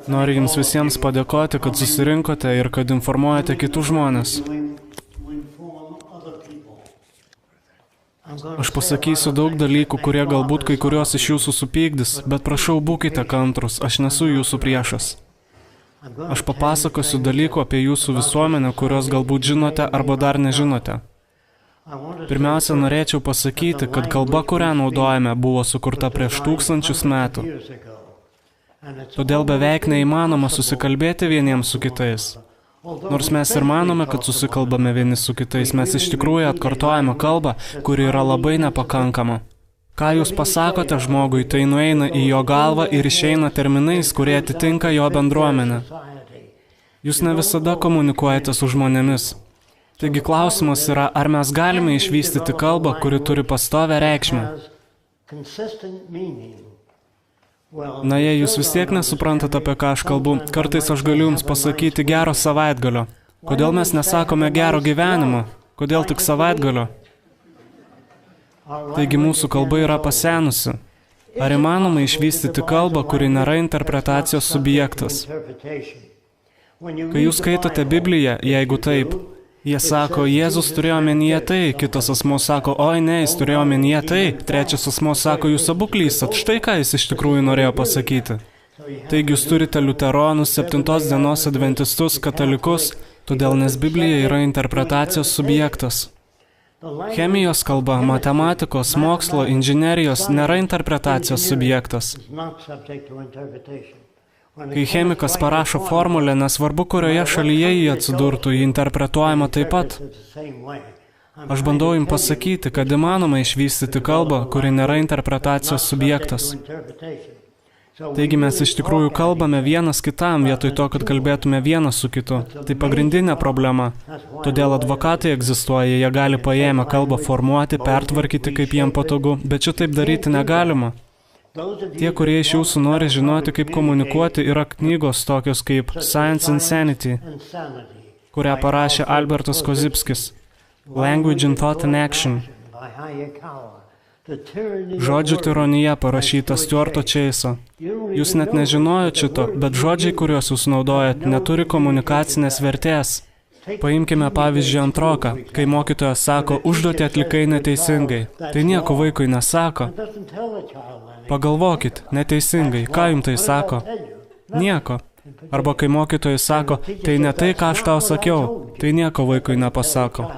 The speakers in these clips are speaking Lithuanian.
Noriu jums visiems padėkoti, kad susirinkote ir kad informuojate kitus žmonės. Aš pasakysiu daug dalykų, kurie galbūt kai kurios iš jūsų supykdys, bet prašau, būkite kantrus, aš nesu jūsų priešas. Aš papasakosiu dalykų apie jūsų visuomenę, kurios galbūt žinote arba dar nežinote. Pirmiausia, norėčiau pasakyti, kad kalba, kurią naudojame, buvo sukurta prieš 1000 metų. Todėl beveik neįmanoma susikalbėti vieniems su kitais. Nors mes ir manome, kad susikalbame vieni su kitais, mes iš tikrųjų atkartojame kalbą, kuri yra labai nepakankama. Ką jūs pasakote žmogui, tai nueina į jo galvą ir išeina terminais, kurie atitinka jo bendruomenę. Jūs ne visada komunikuojate su žmonėmis. Taigi klausimas yra, ar mes galime išvystyti kalbą, kuri turi pastovią reikšmę. Na, jei jūs vis tiek nesuprantate, apie ką aš kalbu, kartais aš galiu jums pasakyti gero savaitgalio. Kodėl mes nesakome gero gyvenimo? Kodėl tik savaitgalio? Taigi mūsų kalba yra pasenusi. Ar įmanoma išvystyti kalbą, kuri nėra interpretacijos subjektas? Kai jūs skaitote Bibliją, jeigu taip, jie sako, Jėzus turėjo omenyje tai, kitas asmuo sako, oi ne, jis turėjo omenyje tai, trečias asmuo sako, jūs abu klystat, štai ką jis iš tikrųjų norėjo pasakyti. Taigi jūs turite liuteronus, 7 dienos adventistus, katalikus, todėl nes Biblija yra interpretacijos subjektas. Chemijos kalba, matematikos, mokslo, inžinerijos nėra interpretacijos subjektas. Kai chemikas parašo formulę, nesvarbu, kurioje šalyje jį atsidurtų, jį interpretuojama taip pat. Aš bandau jums pasakyti, kad įmanoma išvystyti kalbą, kuri nėra interpretacijos subjektas. Taigi mes iš tikrųjų kalbame vienas kitam, vietoj to, kad kalbėtume vienas su kitu. Tai pagrindinė problema. Todėl advokatai egzistuoja, jie gali paėmę kalbą formuoti, pertvarkyti, kaip jiem patogu, bet šitaip daryti negalima. Tie, kurie iš jūsų nori žinoti, kaip komunikuoti, yra knygos tokios kaip Science and Sanity, kurią parašė Albertas Kozipskis. Language and Thought in Action. Žodžių tironija parašyta Stuarto Chase'o. Jūs net nežinojot šito, bet žodžiai, kuriuos jūs naudojat, neturi komunikacinės vertės. Paimkime pavyzdžiui antroką, kai mokytojas sako, užduotį atlikai neteisingai. Tai nieko vaikui nesako. Pagalvokit, neteisingai, ką jums tai sako? Nieko. Arba kai mokytojas sako, tai ne tai, ką aš tau sakiau, tai nieko vaikui nepasako.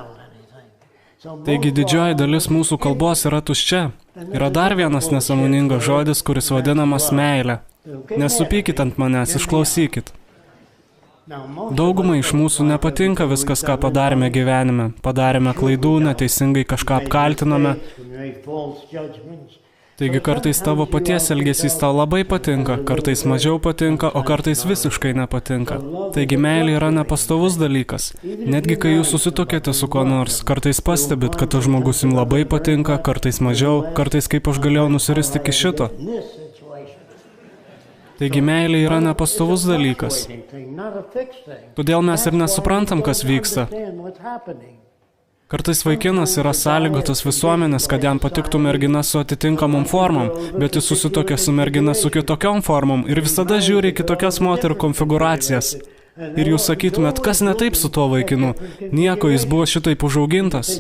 Taigi didžioji dalis mūsų kalbos yra tuščia. Yra dar vienas nesąmoningas žodis, kuris vadinamas meilė. Nesupykit ant manęs, išklausykit. Daugumai iš mūsų nepatinka viskas, ką padarėme gyvenime. Padarėme klaidų, neteisingai kažką apkaltinome. Taigi kartais tavo paties elgesys tau labai patinka, kartais mažiau patinka, o kartais visiškai nepatinka. Taigi meilė yra nepastovus dalykas. Netgi kai jūs susituokėte su kuo nors, kartais pastebit, kad tas žmogus jums labai patinka, kartais mažiau, kartais kaip aš galėjau nusiristi iki šito. Taigi meilė yra nepastovus dalykas. Todėl mes ir nesuprantam, kas vyksta. Kartais vaikinas yra sąlygotas visuomenės, kad jam patiktų mergina su atitinkamom formom, bet jis susituokia su mergina su kitokiom formom ir visada žiūri kitokias moterų konfiguracijas. Ir jūs sakytumėt, kas ne taip su tuo vaikinu? Nieko, jis buvo šitaip užaugintas.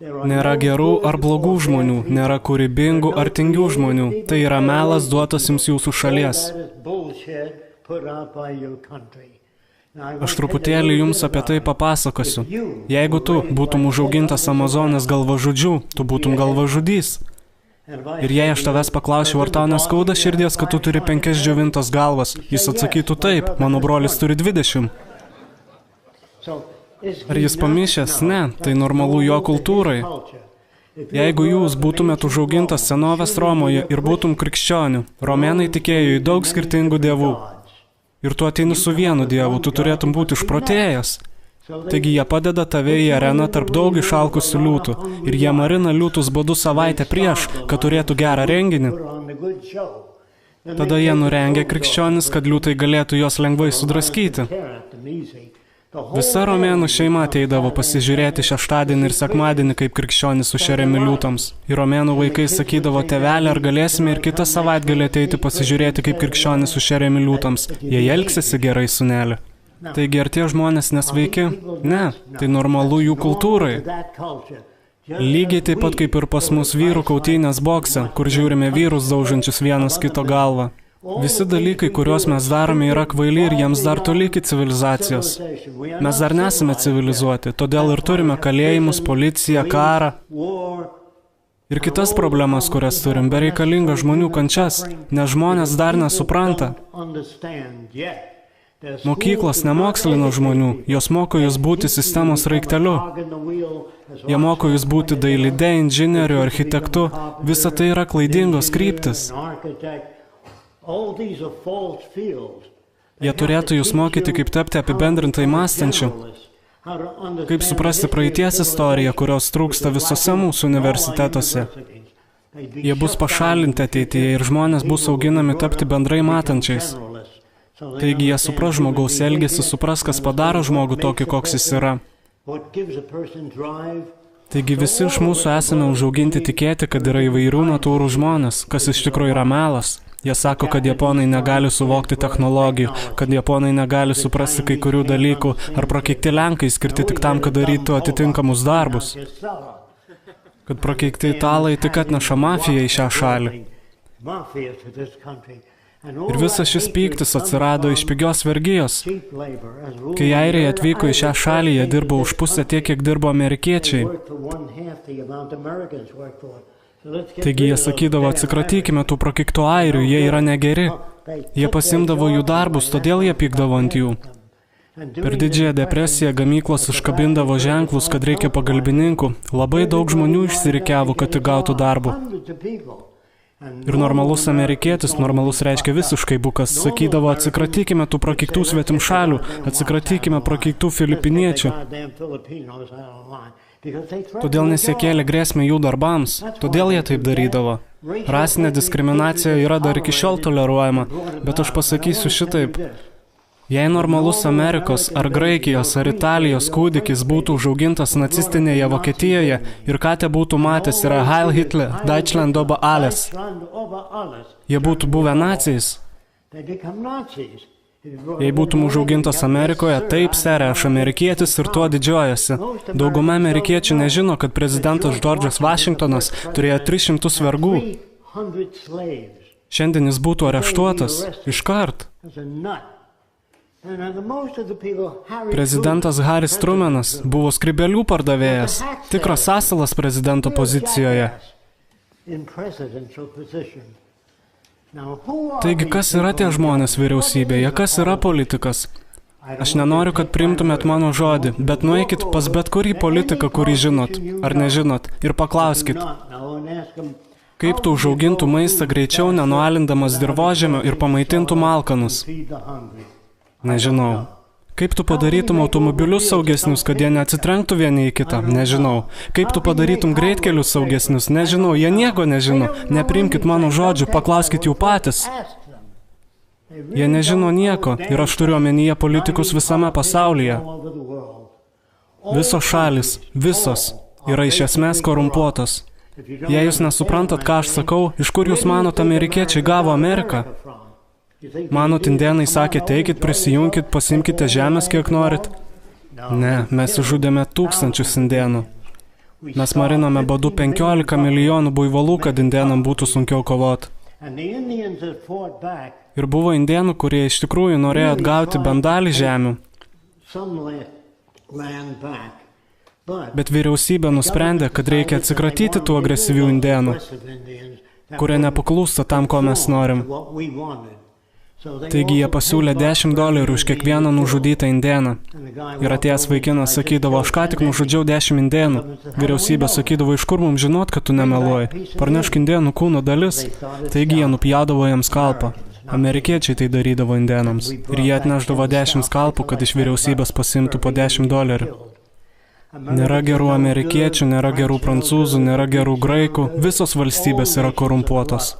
Nėra gerų ar blogų žmonių, nėra kūrybingų ar tingių žmonių. Tai yra melas duotas jums jūsų šalies. Aš truputėlį jums apie tai papasakosiu. Jeigu tu būtum užaugintas Amazonės galvažudžių, tu būtum galvažudys. Ir jei aš tavęs paklausiu, ar tau neskauda širdies, kad tu turi 5 džiovintas galvas, jis atsakytų taip, mano brolis turi 20. Ar jis pamišęs? Ne, tai normalu jo kultūrai. Jeigu jūs būtumėt užaugintas senovės Romoje ir būtum krikščionių, romėnai tikėjo į daug skirtingų dievų. Ir tu ateini su vienu dievu, tu turėtum būti išprotėjęs. Taigi jie padeda tave į areną tarp daug išalkusių liūtų. Ir jie marina liūtus badu savaitę prieš, kad turėtų gerą renginį. Tada jie nurengia krikščionis, kad liūtai galėtų jos lengvai sudraskyti. Visa romėnų šeima ateidavo pasižiūrėti šeštadienį ir sekmadienį, kaip krikščionys sušeriami liūtams. Ir romėnų vaikai sakydavo, tėvelė, ar galėsime ir kitą savaitgalį ateiti pasižiūrėti, kaip krikščionys sušeriami liūtams. Jie elgsiasi gerai, sūneli. Taigi, ar tie žmonės nesveiki? Ne, tai normalu jų kultūrai. Lygiai taip pat kaip ir pas mus vyrų kautynės bokse, kur žiūrime vyrus daužančius vienas kito galvą. Visi dalykai, kuriuos mes darome, yra kvaili ir jiems dar toli iki civilizacijos. Mes dar nesame civilizuoti, todėl ir turime kalėjimus, policiją, karą ir kitas problemas, kurias turim, bereikalingas žmonių kančias, nes žmonės dar nesupranta. Mokyklos nemokslino žmonių, jos moko jūs būti sistemos raikteliu. Jie moko jūs būti dailide, inžinieriu, architektu. Visa tai yra klaidingos kryptis. Jie turėtų jūs mokyti, kaip tapti apibendrintai mąstančiu, kaip suprasti praeities istoriją, kurios trūksta visose mūsų universitetuose. Jie bus pašalinti ateityje ir žmonės bus auginami tapti bendrai matančiais. Taigi jie supras žmogaus elgesį, supras, kas padaro žmogų tokį, koks jis yra. Taigi visi iš mūsų esame užauginti tikėti, kad yra įvairių natūrų žmonės, kas iš tikrųjų yra melas. Jie sako, kad japonai negali suvokti technologijų, kad japonai negali suprasti kai kurių dalykų, ar prakeikti lenkai skirti tik tam, kad darytų atitinkamus darbus. Kad prakeikti italai tik atneša mafiją į šią šalį. Ir visas šis pyktis atsirado iš pigios vergijos. Kai airiai atvyko į šią šalį, jie dirbo už pusę tiek, kiek dirbo amerikiečiai. Taigi jie sakydavo, atsikratykime tų prakeiktų airių, jie yra negeri. Jie pasimdavo jų darbus, todėl jie pykdavo ant jų. Per didžiąją depresiją gamyklos iškabindavo ženklus, kad reikia pagalbininkų. Labai daug žmonių išsirikiavo, kad įgautų darbų. Ir normalus amerikietis, normalus reiškia visiškai bukas, sakydavo, atsikratykime tų prakeiktų svetimšalių, atsikratykime prakeiktų filipiniečių. Todėl nes jie kėlė grėsmę jų darbams, todėl jie taip darydavo. Rasinė diskriminacija yra dar iki šiol toleruojama, bet aš pasakysiu šitaip. Jei normalus Amerikos, ar Graikijos, ar Italijos kūdikis būtų užaugintas nacistinėje Vokietijoje ir ką te būtų matęs yra Heil Hitler, Deutschland über alles. Jie būtų buvę naciais. Jei būtum užaugintas Amerikoje, taip, sere, aš amerikietis ir tuo didžiuojasi. Dauguma amerikiečių nežino, kad prezidentas Džordžas Vašingtonas turėjo 300 vergų. Šiandien jis būtų areštuotas iškart. Prezidentas Haris Trumanas buvo skrybėlių pardavėjas, tikras asilas prezidento pozicijoje. Taigi, kas yra tie žmonės vyriausybėje, kas yra politikas? Aš nenoriu, kad priimtumėt mano žodį, bet nueikit pas bet kurį politiką, kurį žinot, ar nežinot, ir paklauskit, kaip tu užaugintų maistą greičiau, nenualindamas dirvožemio ir pamaitintų malkanus. Nežinau. Kaip tu padarytum automobilius saugesnius, kad jie neatsitrenktų vieni į kitą? Nežinau. Kaip tu padarytum greitkelius saugesnius? Nežinau. Jie nieko nežino. Nepriimkit mano žodžių, paklauskit jų patys. Jie nežino nieko ir aš turiu omenyje politikus visame pasaulyje. Visos šalis, visos, yra iš esmės korumpuotos. Jei jūs nesuprantat, ką aš sakau, iš kur jūs manot amerikiečiai gavo Ameriką? Manot, indėnai sakė, teikit, prisijunkit, pasimkite žemės, kiek norit. Ne, mes žudėme tūkstančius indėnų. Mes marinome badu 15 milijonų buivolų, kad indėnam būtų sunkiau kovoti. Ir buvo indėnų, kurie iš tikrųjų norėjo atgauti bent dalį žemių. Bet vyriausybė nusprendė, kad reikia atsikratyti tų agresyvių indėnų, kurie nepaklūsta tam, ko mes norim. Taigi jie pasiūlė $10 už kiekvieną nužudytą indėną. Ir atėjęs vaikinas sakydavo, aš ką tik nužudžiau 10 indėnų. Vyriausybė sakydavo, iš kur mums žinot, kad tu nemeluoji. Parnešk indėnų kūno dalis. Taigi jie nupjaudavo jiems skalpą. Amerikiečiai tai darydavo indėnams. Ir jie atnešdavo 10 skalpų, kad iš vyriausybės pasimtų po $10. Nėra gerų amerikiečių, nėra gerų prancūzų, nėra gerų graikų. Visos valstybės yra korumpuotos.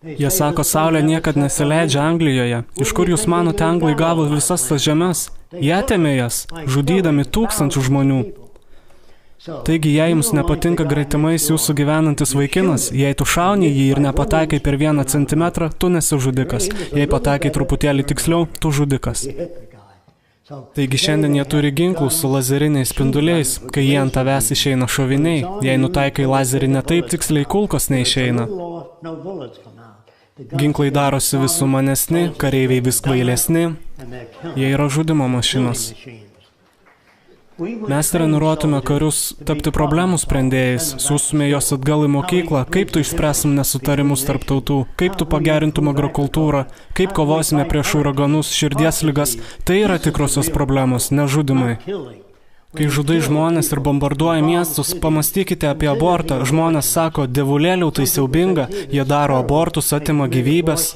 Jie sako, saulė niekad nesileidžia Anglijoje. Iš kur jūs manote, anglai gavo visas tas žemes? Jie atėmė jas, žudydami tūkstančių žmonių. Taigi, jei jums nepatinka gretimais jūsų gyvenantis vaikinas, jei tu šauni jį ir nepataikai per 1 centimetrą, tu nesi žudikas. Jei pataikai truputėlį tiksliau, tu žudikas. Taigi šiandien jie turi ginklų su lazeriniais spinduliais, kai jie ant tavęs išeina šoviniai. Jei nutaikai lazerį ne taip tiksliai, kulkos neišeina. Ginklai darosi vis sumanesni, kareiviai vis kvailesni. Jie yra žudimo mašinos. Mes treniruotume karius tapti problemų sprendėjais, siųstume jos atgal į mokyklą, kaip tu išspręsim nesutarimus tarp tautų, kaip tu pagerintum agrokultūrą, kaip kovosime prieš uraganus, širdies ligas. Tai yra tikrosios problemos, ne žudimai. Kai žudai žmonės ir bombarduoja miestus, pamastykite apie abortą. Žmonės sako, dievulėliau tai siaubinga, jie daro abortus, atima gyvybės.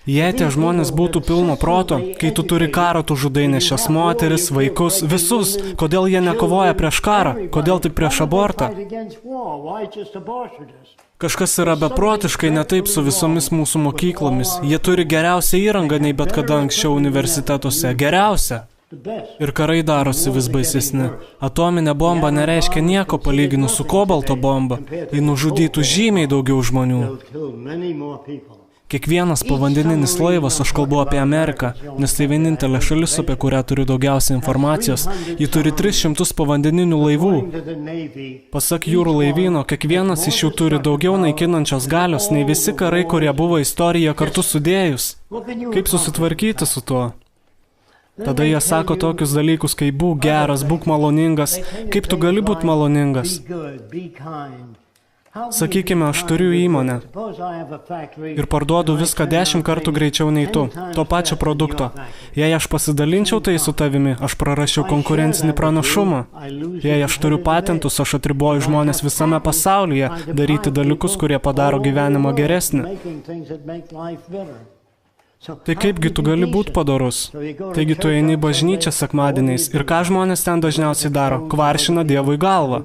Jei tie žmonės būtų pilno proto, kai tu turi karą, tu žudai nešias moteris, vaikus, visus. Kodėl jie nekovoja prieš karą? Kodėl tik prieš abortą? Kažkas yra beprotiškai ne taip su visomis mūsų mokyklomis. Jie turi geriausią įrangą nei bet kada anksčiau universitetuose. Geriausia. Ir karai darosi vis baisesni. Atominė bomba nereiškia nieko palyginus su kobalto bomba. Ji nužudytų žymiai daugiau žmonių. Kiekvienas povandeninis laivas, aš kalbu apie Ameriką, nes tai vienintelė šalis, apie kurią turiu daugiausiai informacijos, ji turi 300 povandeninių laivų. Pasak jūrų laivyno, kiekvienas iš jų turi daugiau naikinančios galios, nei visi karai, kurie buvo istorija kartu sudėjus. Kaip susitvarkyti su tuo? Tada jie sako tokius dalykus, kaip būk geras, būk maloningas. Kaip tu gali būti maloningas? Sakykime, aš turiu įmonę ir parduodu viską 10 kartų greičiau nei tu, to pačio produkto. Jei aš pasidalinčiau tai su tavimi, aš prarasčiau konkurencinį pranašumą. Jei aš turiu patentus, aš atriboju žmonės visame pasaulyje daryti dalykus, kurie padaro gyvenimą geresnį. Tai kaipgi tu gali būti padorus? Taigi tu eini į bažnyčią sekmadieniais ir ką žmonės ten dažniausiai daro? Kvaršina Dievui galvą.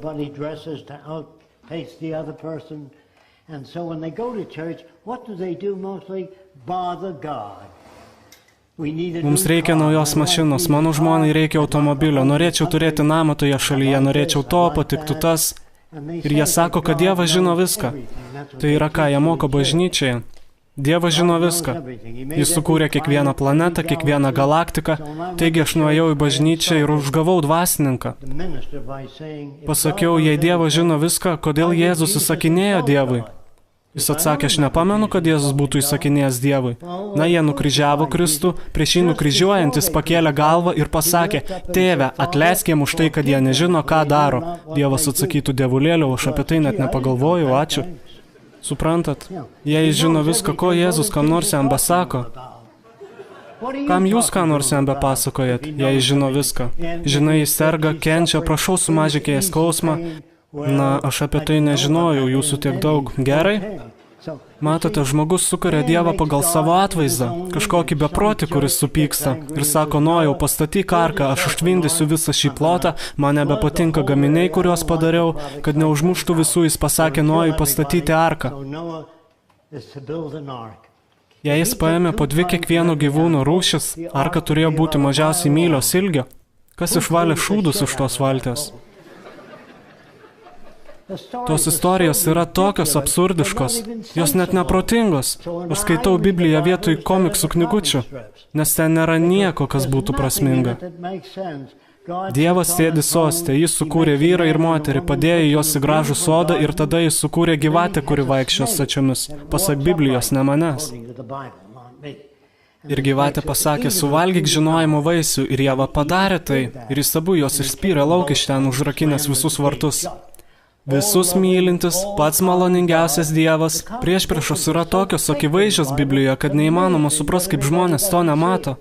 Mums reikia naujos mašinos, mano žmonai reikia automobilio, norėčiau turėti namą toje šalyje, norėčiau to, patiktų tas. Ir jie sako, kad Dievas žino viską. Tai yra ką, jie moko bažnyčiai. Dievas žino viską. Jis sukūrė kiekvieną planetą, kiekvieną galaktiką. Taigi aš nuėjau į bažnyčią ir užgavau dvasininką. Pasakiau, jei Dievas žino viską, kodėl Jėzus įsakinėjo Dievui? Jis atsakė, aš nepamenu, kad Jėzus būtų įsakinėjęs Dievui. Na, jie nukryžiavo Kristų, prieš jį nukryžiuojant jis pakėlė galvą ir pasakė, tėve, atleisk jiem už tai, kad jie nežino, ką daro. Dievas atsakytų, dievulėliau, aš apie tai net nepagalvojau, ačiū. Suprantat, jei jis žino viską, ko Jėzus kam nors jam besako. Kam jūs ką nors jam bepasakojat, jei jis žino viską? Žinai, jis serga, kenčia, prašau sumažykė skausmą. Na, aš apie tai nežinojau, jūsų tiek daug. Gerai? Matote, žmogus sukuria Dievą pagal savo atvaizdą, kažkokį beprotį, kuris supyksta ir sako, Nojau, pastatyk arką, aš užtvindysiu visą šį plotą, man nebepatinka gaminiai, kuriuos padariau, kad neužmuštų visų, jis pasakė Nojui pastatyti arką. Jei jis paėmė po 2 kiekvieno gyvūno rūšis, arka turėjo būti mažiausiai mylios ilgio. Kas išvalė šūdus iš tos valties? Tos istorijos yra tokios absurdiškos, jos net neprotingos. Aš skaitau Bibliją vietoj komiksų knygučių, nes ten nėra nieko, kas būtų prasminga. Dievas sėdi soste, jis sukūrė vyrą ir moterį, padėjo juos į gražų sodą ir tada jis sukūrė gyvatę, kuri vaikščio stačiomis. Pasak Biblijos, ne manęs. Ir gyvatė pasakė, suvalgyk žinojimo vaisių, ir Jeva padarė tai, ir jis abu jos išspyrė lauk iš ten, užrakinęs visus vartus. Visus mylintis, pats maloningiausias Dievas, priešpriešos yra tokios akivaizdžios Biblijoje, kad neįmanoma supras, kaip žmonės to nemato.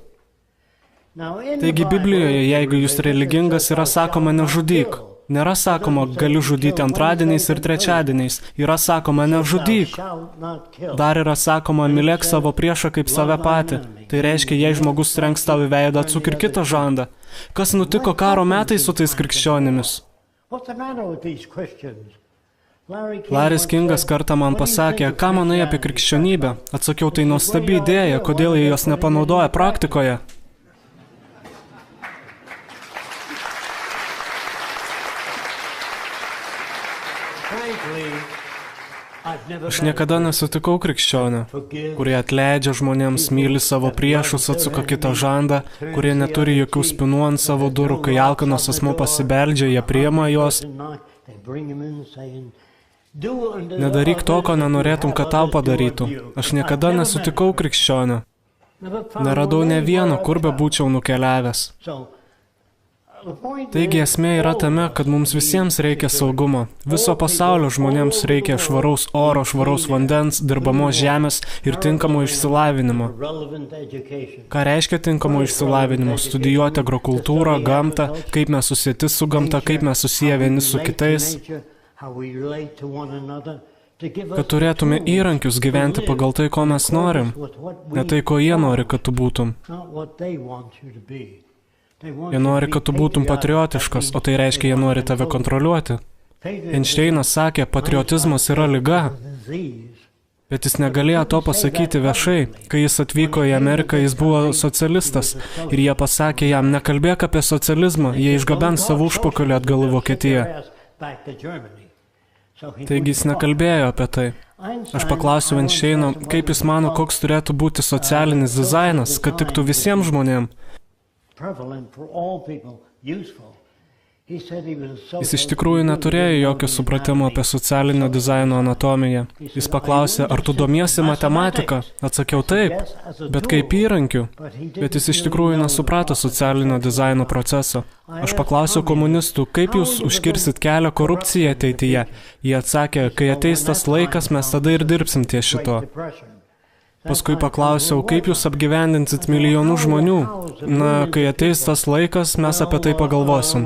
Taigi Biblijoje, jeigu jūs religingas, yra sakoma nežudyk. Nėra sakoma, gali žudyti antradieniais ir trečiadieniais. Yra sakoma nežudyk. Dar yra sakoma, mylėk savo priešą kaip save patį. Tai reiškia, jei žmogus trenks tau į veidą, atsuk ir kitą žandą. Kas nutiko karo metais su tais krikščionimis? Larrys Kingas kartą man pasakė, ką manai apie krikščionybę. Atsakiau, tai nuostabi idėja, kodėl jie jos nepanaudoja praktikoje. Aš niekada nesutikau krikščionių, kurie atleidžia žmonėms, myli savo priešus, atsuka kitą žandą, kurie neturi jokių spinų ant savo durų, kai alkanas asmuo pasibeldžia, jie priima juos. Nedaryk to, ko nenorėtum, kad tau padarytų. Aš niekada nesutikau krikščionių. Neradau ne vieno, kur be būčiau nukeliavęs. Taigi esmė yra tame, kad mums visiems reikia saugumo. Viso pasaulio žmonėms reikia švaraus oro, švaraus vandens, dirbamos žemės ir tinkamo išsilavinimo. Ką reiškia tinkamo išsilavinimo? Studijuoti agrokultūrą, gamtą, kaip mes susieti su gamta, kaip mes susiję vieni su kitais. Kad turėtume įrankius gyventi pagal tai, ko mes norim. Ne tai, ko jie nori, kad tu būtum. Jie nori, kad tu būtum patriotiškas, o tai reiškia, jie nori tave kontroliuoti. Einšteinas sakė, patriotizmas yra liga, bet jis negalėjo to pasakyti viešai. Kai jis atvyko į Ameriką, jis buvo socialistas ir jie pasakė jam, nekalbėk apie socializmą, jie išgabens savo užpakalį atgal į Vokietiją. Taigi jis nekalbėjo apie tai. Aš paklausiau Einšteino, kaip jis mano, koks turėtų būti socialinis dizainas, kad tiktų visiems žmonėms. Jis iš tikrųjų neturėjo jokio supratimo apie socialinio dizaino anatomiją. Jis paklausė, ar tu domiesi matematiką? Atsakiau taip, bet kaip įrankiu. Bet jis iš tikrųjų nesuprato socialinio dizaino proceso. Aš paklausiau komunistų, kaip jūs užkirsit kelią korupcijai ateityje. Jie atsakė, kai ateis tas laikas, mes tada ir dirbsim ties šito. Paskui paklausiau, kaip jūs apgyvendinsit milijonų žmonių. Na, kai ateis tas laikas, mes apie tai pagalvosim.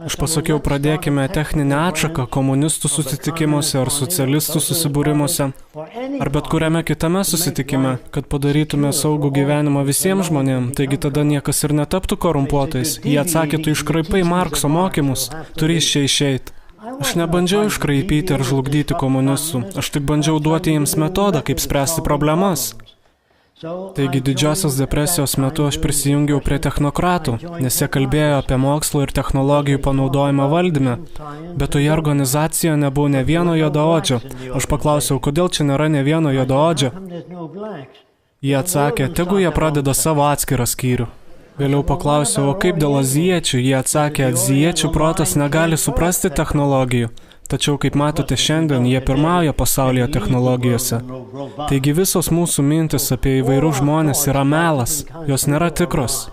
Aš pasakiau, pradėkime techninę atšaką komunistų susitikimuose ar socialistų susibūrimuose, ar bet kuriame kitame susitikime, kad padarytume saugų gyvenimą visiems žmonėms, taigi tada niekas ir netaptų korumpuotais. Jie atsakė, tu iškraipai Markso mokymus, turi iš čia išeiti. Aš nebandžiau iškraipyti ar žlugdyti komunistų, aš tik bandžiau duoti jiems metodą, kaip spręsti problemas. Taigi didžiosios depresijos metu aš prisijungiau prie technokratų, nes jie kalbėjo apie mokslo ir technologijų panaudojimą valdyme, bet toje organizacijoje nebuvo ne vieno juodaodžio. Aš paklausiau, kodėl čia nėra ne vieno juodaodžio. Jie atsakė, tegu jie pradeda savo atskirą skyrių. Vėliau paklausiau, o kaip dėl azijiečių? Jie atsakė, azijiečių protas negali suprasti technologijų. Tačiau, kaip matote šiandien, jie pirmauja pasaulyje technologijose. Taigi visos mūsų mintis apie įvairių žmonės yra melas, jos nėra tikros.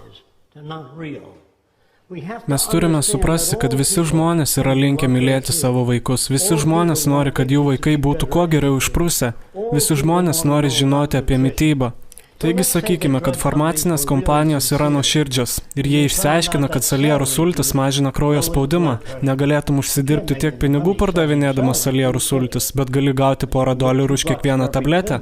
Mes turime suprasti, kad visi žmonės yra linkę mylėti savo vaikus. Visi žmonės nori, kad jų vaikai būtų kuo geriau išprusę. Visi žmonės nori žinoti apie mitybą. Taigi sakykime, kad farmacinės kompanijos yra nuoširdžios ir jie išsiaiškina, kad salierų sultis mažina kraujo spaudimą. Negalėtum užsidirbti tiek pinigų pardavinėdamas salierų sultis, bet gali gauti $1 už kiekvieną tabletę.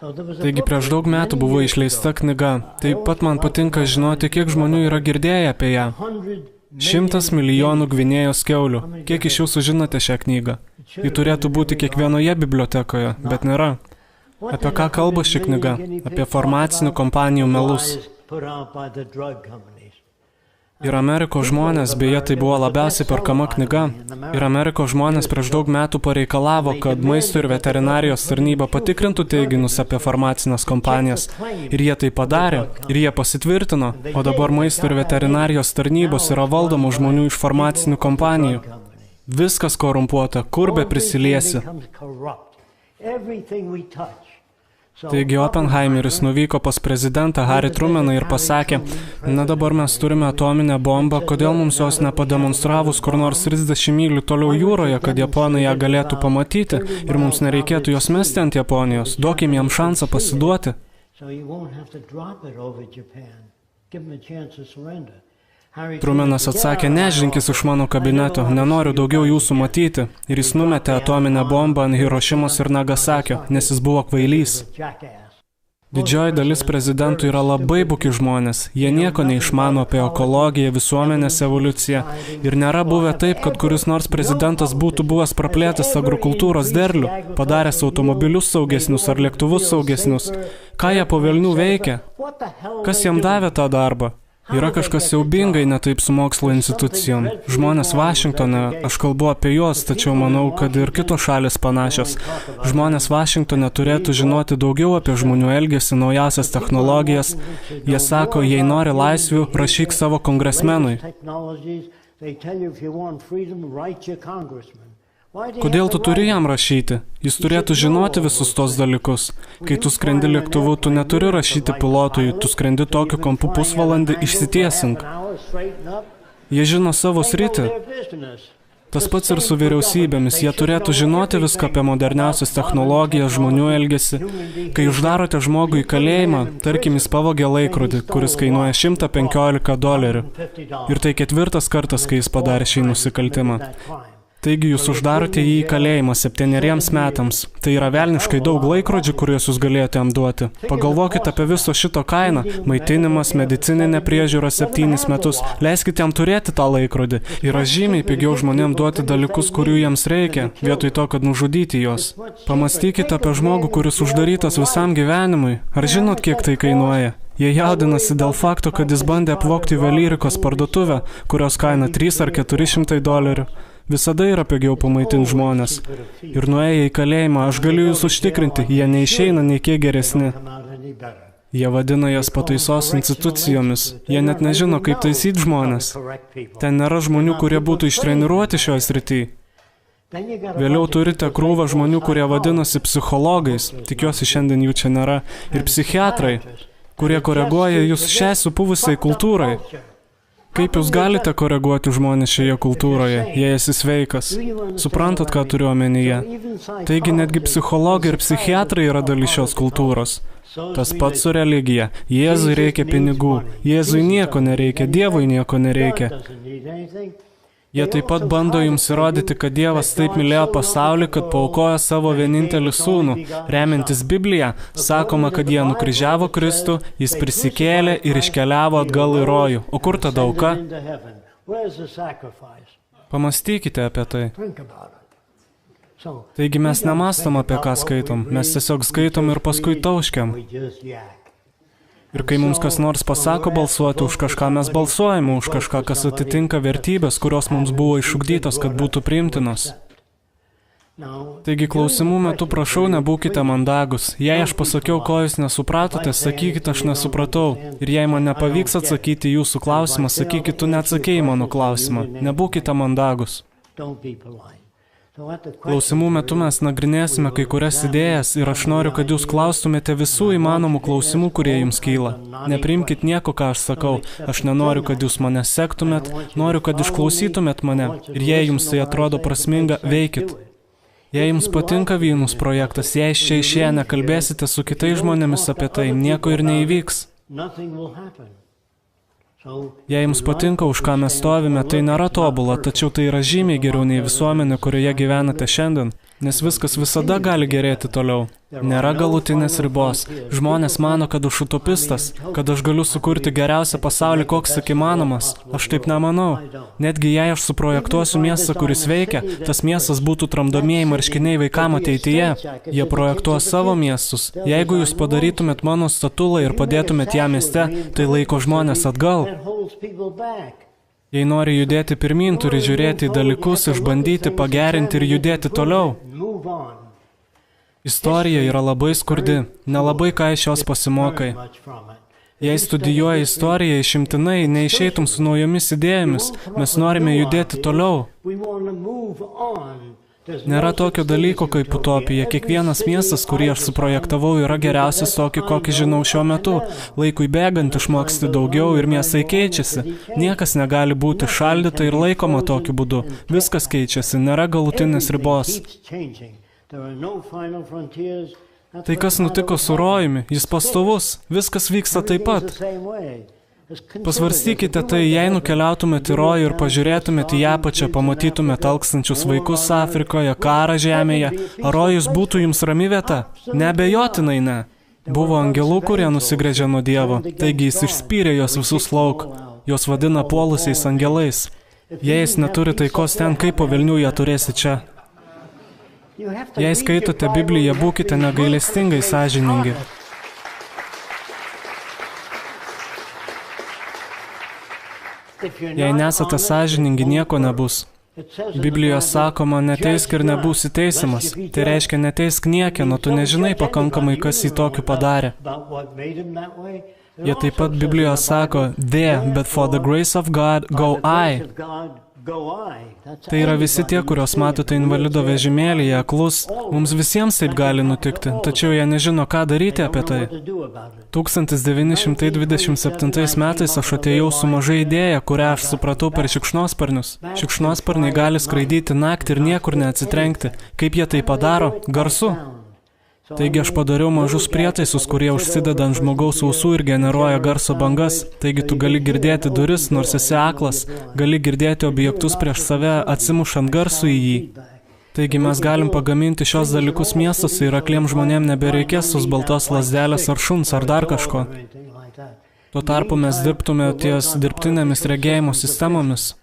Taigi prieš daug metų buvo išleista knyga. Taip pat man patinka žinoti, kiek žmonių yra girdėję apie ją. 100 milijonų Gvinėjos kiaulių. Kiek iš jūsų žinote šią knygą? Ji turėtų būti kiekvienoje bibliotekoje, bet nėra. Apie ką kalba ši knyga? Apie farmacinių kompanijų melus. Ir Amerikos žmonės, beje, tai buvo labiausiai perkama knyga. Ir Amerikos žmonės prieš daug metų pareikalavo, kad maisto ir veterinarijos tarnyba patikrintų teiginius apie farmacinės kompanijas. Ir jie tai padarė, ir jie pasitvirtino. O dabar maisto ir veterinarijos tarnybos yra valdomų žmonių iš farmacinių kompanijų. Viskas korumpuota, kur be prisiliesi. Taigi Oppenheimeris nuvyko pas prezidentą Harry Trumaną ir pasakė, na dabar mes turime atominę bombą, kodėl mums jos nepademonstravus kur nors 30 mylių toliau jūroje, kad Japonai ją galėtų pamatyti ir mums nereikėtų jos mesti ant Japonijos, duokim jam šansą pasiduoti. Trumanas atsakė, nežinkis iš mano kabineto, nenoriu daugiau jūsų matyti. Ir jis numetė atominę bombą ant Hirošimos ir Nagasakio, nes jis buvo kvailys. Didžioji dalis prezidentų yra labai buki žmonės. Jie nieko neišmano apie ekologiją, visuomenės evoliuciją. Ir nėra buvę taip, kad kuris nors prezidentas būtų buvęs praplėtęs agrokultūros derlių, padaręs automobilius saugesnius ar lėktuvus saugesnius. Ką jie po velnių veikia? Kas jam davė tą darbą? Yra kažkas siaubingai netaip su mokslo institucijom. Žmonės Vašingtone, aš kalbu apie juos, tačiau manau, kad ir kitos šalis panašios. Žmonės Vašingtone turėtų žinoti daugiau apie žmonių elgesį, naujausias technologijas. Jie sako, jei nori laisvių, rašyk savo kongresmenui. Kodėl tu turi jam rašyti? Jis turėtų žinoti visus tos dalykus. Kai tu skrendi lėktuvu, tu neturi rašyti pilotui, tu skrendi tokiu kampu pusvalandį, išsitiesink. Jie žino savo sritį. Tas pats ir su vyriausybėmis. Jie turėtų žinoti viską apie moderniausias technologijas, žmonių elgesį. Kai uždarote žmogų į kalėjimą, tarkim, jis pavogė laikrodį, kuris kainuoja $115. Ir tai 4. kartas, kai jis padarė šį nusikaltimą. Taigi jūs uždarote jį į kalėjimą 7 metams. Tai yra velniškai daug laikrodžių, kuriuos jūs galėjote jam duoti. Pagalvokite apie viso šito kainą. Maitinimas, medicininė priežiūra 7 metus. Leiskite jam turėti tą laikrodį. Yra žymiai pigiau žmonėms duoti dalykus, kurių jiems reikia, vietoj to, kad nužudyti juos. Pamastykite apie žmogų, kuris uždarytas visam gyvenimui. Ar žinot, kiek tai kainuoja? Jie jaudinasi dėl fakto, kad jis bandė apvogti juvelyrikos parduotuvę, kurios kaina $300 ar $400. Visada yra pigiau pamaitinti žmonės. Ir nuėję į kalėjimą, aš galiu jūs užtikrinti, jie neišeina nei kiek geresni. Jie vadina jas pataisos institucijomis. Jie net nežino, kaip taisyti žmonės. Ten nėra žmonių, kurie būtų ištreniruoti šioje srityje. Vėliau turite krūvą žmonių, kurie vadinosi psichologais. Tikiuosi, šiandien jų čia nėra. Ir psichiatrai, kurie koreguoja jūs šiai supuvusiai kultūrai. Kaip jūs galite koreguoti žmonės šioje kultūroje, jei esi sveikas? Suprantat, ką turiu omenyje? Taigi netgi psichologai ir psichiatrai yra dalis šios kultūros. Tas pats su religija. Jėzui reikia pinigų. Jėzui nieko nereikia, Dievui nieko nereikia. Jie taip pat bando jums įrodyti, kad Dievas taip mylėjo pasaulį, kad paaukojo savo vienintelį sūnų. Remiantis Bibliją, sakoma, kad jie nukryžiavo Kristų, jis prisikėlė ir iškeliavo atgal į rojų. O kur tada auka? Pamastykite apie tai. Taigi mes nemastom apie ką skaitom, mes tiesiog skaitom ir paskui tauškiam. Ir kai mums kas nors pasako balsuoti už kažką, mes balsuojame už kažką, kas atitinka vertybės, kurios mums buvo išugdytos, kad būtų priimtinos. Taigi klausimų metu prašau, nebūkite mandagus. Jei aš pasakiau, ko jūs nesupratote, sakykite, aš nesupratau. Ir jei man nepavyks atsakyti jūsų klausimą, sakykite, tu neatsakėjai mano klausimą. Nebūkite mandagus. Klausimų metu mes nagrinėsime kai kurias idėjas ir aš noriu, kad jūs klaustumėte visų įmanomų klausimų, kurie jums kyla. Nepriimkit nieko, ką aš sakau. Aš nenoriu, kad jūs mane sektumėt, noriu, kad išklausytumėt mane. Ir jei jums tai atrodo prasminga, veikit. Jei jums patinka Vynus projektas, jei iš čia išėję nekalbėsite su kitais žmonėmis apie tai, nieko ir neįvyks. Jei jums patinka, už ką mes stovime, tai nėra tobula, tačiau tai yra žymiai geriau nei visuomenė, kurioje gyvenate šiandien, nes viskas visada gali gerėti toliau. Nėra galutinės ribos. Žmonės mano, kad aš utopistas, kad aš galiu sukurti geriausią pasaulį, koks tik įmanomas. Aš taip nemanau. Netgi jei aš suprojektuosiu miestą, kuris veikia, tas miestas būtų tramdomieji marškiniai vaikam ateityje. Jie projektuos savo miestus. Jeigu jūs padarytumėt mano statulą ir padėtumėt ją mieste, tai laiko žmonės atgal. Jei nori judėti pirmyn, turi žiūrėti į dalykus, išbandyti, pagerinti ir judėti toliau. Istorija yra labai skurdi, nelabai ką iš jos pasimokai. Jei studijuoji istoriją išimtinai, neišeitum su naujomis idėjomis, mes norime judėti toliau. Nėra tokio dalyko kaip utopija. Kiekvienas miestas, kurį aš suprojektavau, yra geriausias tokį, kokį žinau šiuo metu. Laikui bėgant išmoksti daugiau ir miestai keičiasi. Niekas negali būti šaldyta ir laikoma tokiu būdu. Viskas keičiasi, nėra galutinės ribos. Tai kas nutiko su rojumi, jis pastovus, viskas vyksta taip pat. Pasvarstykite tai, jei nukeliautumėt į rojų ir pažiūrėtumėt į apačią, pamatytumėt alkstančius vaikus Afrikoje, karą žemėje, ar rojus būtų jums rami vieta? Neabejotinai ne. Buvo angelų, kurie nusigręžė nuo Dievo, taigi jis išspyrė jos visus lauk. Jos vadina puolusiais angelais. Jei jis neturi taikos ten, kaip po velnių ją turėsi čia. Jei skaitote Bibliją, būkite negailestingai sąžiningi. Jei nesate sąžiningi, nieko nebus. Biblijoje sakoma, neteisk ir nebūsi teisiamas. Tai reiškia, neteisk niekieno, tu nežinai pakankamai, kas jį tokiu padarė. Jie taip pat Biblijoje sako, but for the grace of God, go I. Tai yra visi tie, kurios matote invalido vežimėlyje, aklus. Mums visiems taip gali nutikti, tačiau jie nežino, ką daryti apie tai. 1927 metais aš atėjau su maža idėja, kurią aš supratau per šikšnosparnius. Šikšnosparniai gali skraidyti naktį ir niekur neatsitrenkti. Kaip jie tai padaro? Garsu. Taigi aš padariau mažus prietaisus, kurie užsideda ant žmogaus ausų ir generuoja garso bangas. Taigi tu gali girdėti duris, nors esi aklas, gali girdėti objektus prieš save, atsimušant garsų į jį. Taigi mes galim pagaminti šios dalykus miestuose ir akliem žmonėm nebereikės tos baltos lazdelės ar šuns ar dar kažko. Tuo tarpu mes dirbtume ties dirbtinėmis regėjimo sistemomis.